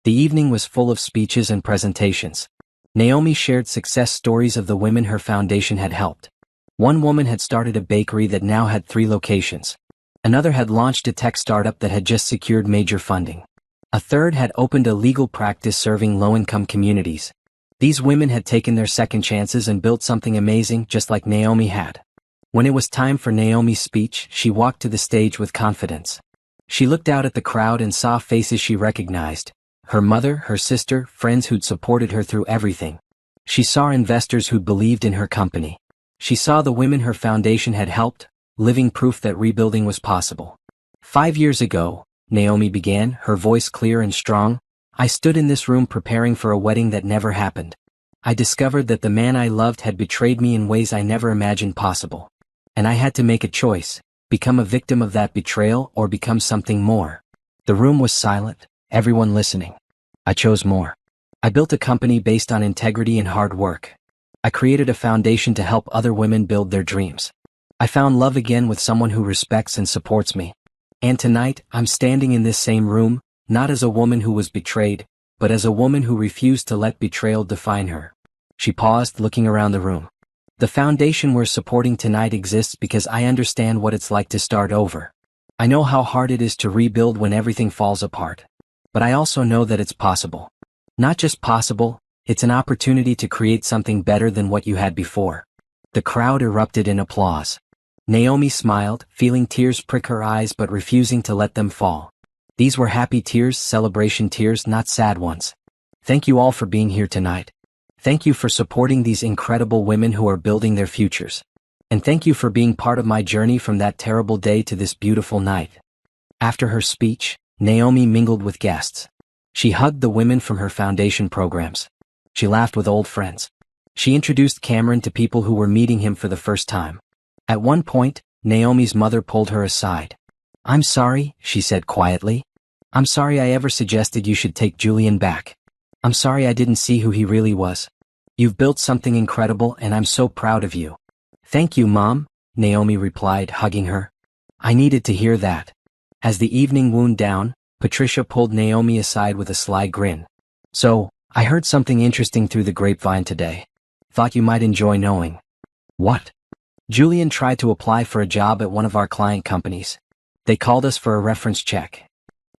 The evening was full of speeches and presentations. Naomi shared success stories of the women her foundation had helped. One woman had started a bakery that now had 3 locations. Another had launched a tech startup that had just secured major funding. A third had opened a legal practice serving low-income communities. These women had taken their second chances and built something amazing just like Naomi had. When it was time for Naomi's speech, she walked to the stage with confidence. She looked out at the crowd and saw faces she recognized. Her mother, her sister, friends who'd supported her through everything. She saw investors who'd believed in her company. She saw the women her foundation had helped, living proof that rebuilding was possible. 5 years ago, Naomi began, her voice clear and strong, I stood in this room preparing for a wedding that never happened. I discovered that the man I loved had betrayed me in ways I never imagined possible. And I had to make a choice, become a victim of that betrayal or become something more. The room was silent, everyone listening. I chose more. I built a company based on integrity and hard work. I created a foundation to help other women build their dreams. I found love again with someone who respects and supports me. And tonight, I'm standing in this same room, not as a woman who was betrayed, but as a woman who refused to let betrayal define her. She paused, looking around the room. The foundation we're supporting tonight exists because I understand what it's like to start over. I know how hard it is to rebuild when everything falls apart. But I also know that it's possible. Not just possible, it's an opportunity to create something better than what you had before. The crowd erupted in applause. Naomi smiled, feeling tears prick her eyes but refusing to let them fall. These were happy tears, celebration tears, not sad ones. Thank you all for being here tonight. Thank you for supporting these incredible women who are building their futures. And thank you for being part of my journey from that terrible day to this beautiful night. After her speech, Naomi mingled with guests. She hugged the women from her foundation programs. She laughed with old friends. She introduced Cameron to people who were meeting him for the first time. At one point, Naomi's mother pulled her aside. I'm sorry, she said quietly. I'm sorry I ever suggested you should take Julian back. I'm sorry I didn't see who he really was. You've built something incredible and I'm so proud of you. Thank you, Mom, Naomi replied, hugging her. I needed to hear that. As the evening wound down, Patricia pulled Naomi aside with a sly grin. So, I heard something interesting through the grapevine today. Thought you might enjoy knowing. What? Julian tried to apply for a job at one of our client companies. They called us for a reference check.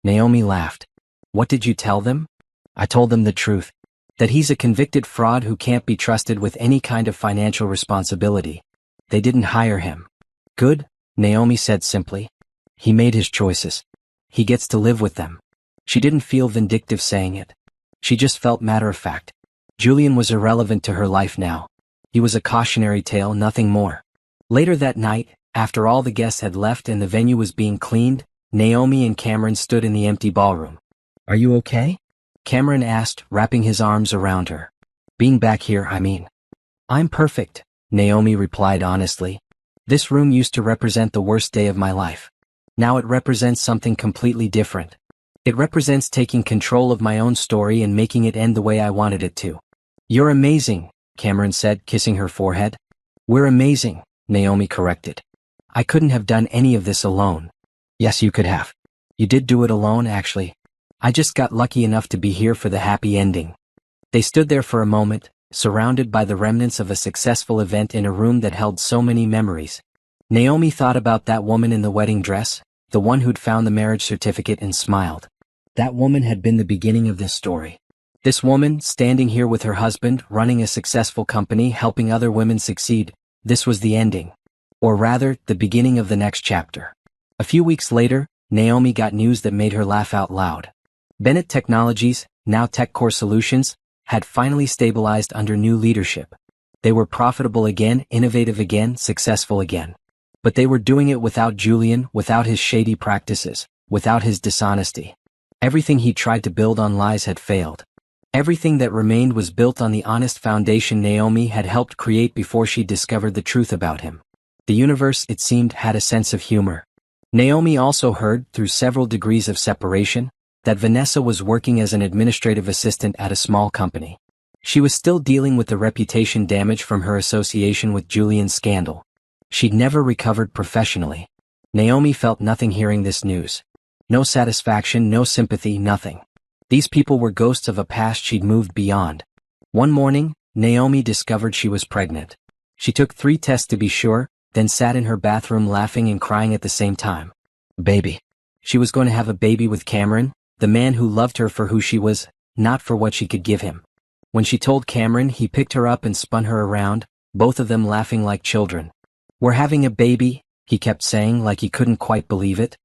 Naomi laughed. What did you tell them? I told them the truth. That he's a convicted fraud who can't be trusted with any kind of financial responsibility. They didn't hire him. Good, Naomi said simply. He made his choices. He gets to live with them. She didn't feel vindictive saying it. She just felt matter-of-fact. Julian was irrelevant to her life now. He was a cautionary tale, nothing more. Later that night, after all the guests had left and the venue was being cleaned, Naomi and Cameron stood in the empty ballroom. Are you okay? Cameron asked, wrapping his arms around her. Being back here, I mean. I'm perfect, Naomi replied honestly. This room used to represent the worst day of my life. Now it represents something completely different. It represents taking control of my own story and making it end the way I wanted it to. You're amazing, Cameron said, kissing her forehead. We're amazing, Naomi corrected. I couldn't have done any of this alone. Yes, you could have. You did do it alone, actually. I just got lucky enough to be here for the happy ending. They stood there for a moment, surrounded by the remnants of a successful event in a room that held so many memories. Naomi thought about that woman in the wedding dress, the one who'd found the marriage certificate, and smiled. That woman had been the beginning of this story. This woman, standing here with her husband, running a successful company, helping other women succeed, this was the ending. Or rather, the beginning of the next chapter. A few weeks later, Naomi got news that made her laugh out loud. Bennett Technologies, now TechCore Solutions, had finally stabilized under new leadership. They were profitable again, innovative again, successful again. But they were doing it without Julian, without his shady practices, without his dishonesty. Everything he tried to build on lies had failed. Everything that remained was built on the honest foundation Naomi had helped create before she discovered the truth about him. The universe, it seemed, had a sense of humor. Naomi also heard, through several degrees of separation, that Vanessa was working as an administrative assistant at a small company. She was still dealing with the reputation damage from her association with Julian's scandal. She'd never recovered professionally. Naomi felt nothing hearing this news. No satisfaction, no sympathy, nothing. These people were ghosts of a past she'd moved beyond. One morning, Naomi discovered she was pregnant. She took 3 tests to be sure, then sat in her bathroom laughing and crying at the same time. Baby. She was going to have a baby with Cameron, the man who loved her for who she was, not for what she could give him. When she told Cameron, he picked her up and spun her around, both of them laughing like children. We're having a baby, he kept saying like he couldn't quite believe it.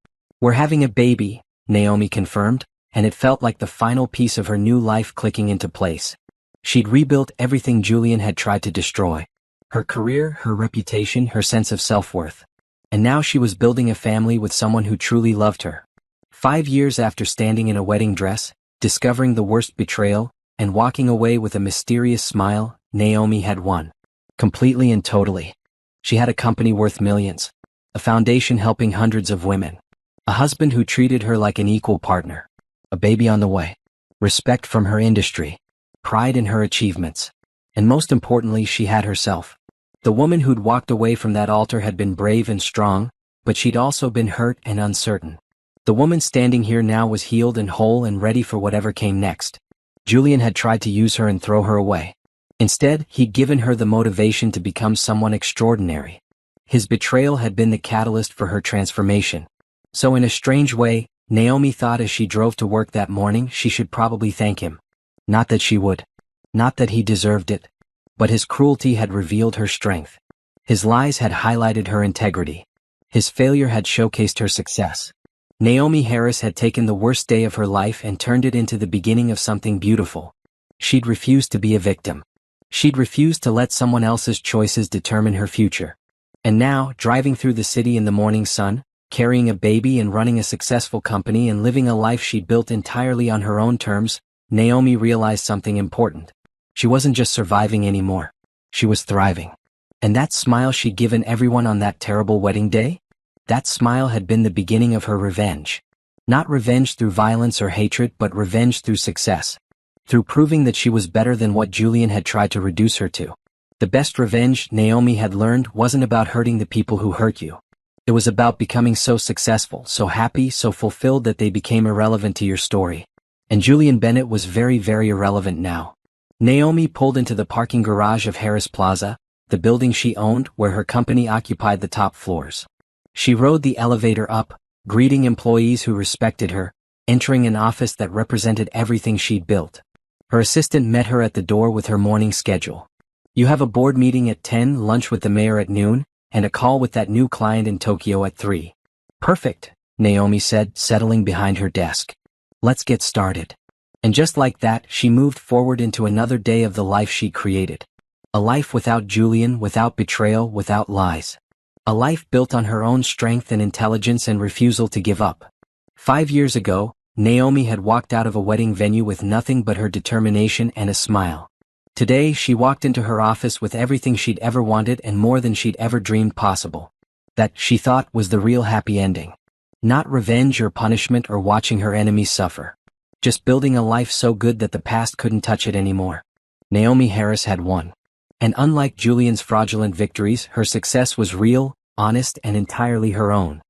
We're having a baby, Naomi confirmed, and it felt like the final piece of her new life clicking into place. She'd rebuilt everything Julian had tried to destroy. her career, her reputation, her sense of self-worth. And now she was building a family with someone who truly loved her. 5 years after standing in a wedding dress, discovering the worst betrayal, and walking away with a mysterious smile, Naomi had won. Completely and totally. She had a company worth millions, a foundation helping hundreds of women, a husband who treated her like an equal partner, a baby on the way, respect from her industry, pride in her achievements, and most importantly, she had herself. The woman who'd walked away from that altar had been brave and strong, but she'd also been hurt and uncertain. The woman standing here now was healed and whole and ready for whatever came next. Julian had tried to use her and throw her away. Instead, he'd given her the motivation to become someone extraordinary. His betrayal had been the catalyst for her transformation. So in a strange way, Naomi thought as she drove to work that morning she should probably thank him. Not that she would. Not that he deserved it. But his cruelty had revealed her strength. His lies had highlighted her integrity. His failure had showcased her success. Naomi Harris had taken the worst day of her life and turned it into the beginning of something beautiful. She'd refused to be a victim. She'd refused to let someone else's choices determine her future. And now, driving through the city in the morning sun, carrying a baby and running a successful company and living a life she'd built entirely on her own terms, Naomi realized something important. She wasn't just surviving anymore. She was thriving. And that smile she'd given everyone on that terrible wedding day? That smile had been the beginning of her revenge. Not revenge through violence or hatred, but revenge through success. Through proving that she was better than what Julian had tried to reduce her to. The best revenge, Naomi had learned, wasn't about hurting the people who hurt you. It was about becoming so successful, so happy, so fulfilled that they became irrelevant to your story. And Julian Bennett was very, very irrelevant now. Naomi pulled into the parking garage of Harris Plaza, the building she owned, where her company occupied the top floors. She rode the elevator up, greeting employees who respected her, entering an office that represented everything she'd built. Her assistant met her at the door with her morning schedule. You have a board meeting at 10, lunch with the mayor at noon, and a call with that new client in Tokyo at 3. Perfect, Naomi said, settling behind her desk. Let's get started. And just like that, she moved forward into another day of the life she created. A life without Julian, without betrayal, without lies. A life built on her own strength and intelligence and refusal to give up. 5 years ago, Naomi had walked out of a wedding venue with nothing but her determination and a smile. Today, she walked into her office with everything she'd ever wanted and more than she'd ever dreamed possible. That, she thought, was the real happy ending. Not revenge or punishment or watching her enemies suffer. Just building a life so good that the past couldn't touch it anymore. Naomi Harris had won. And unlike Julian's fraudulent victories, her success was real, honest, and entirely her own.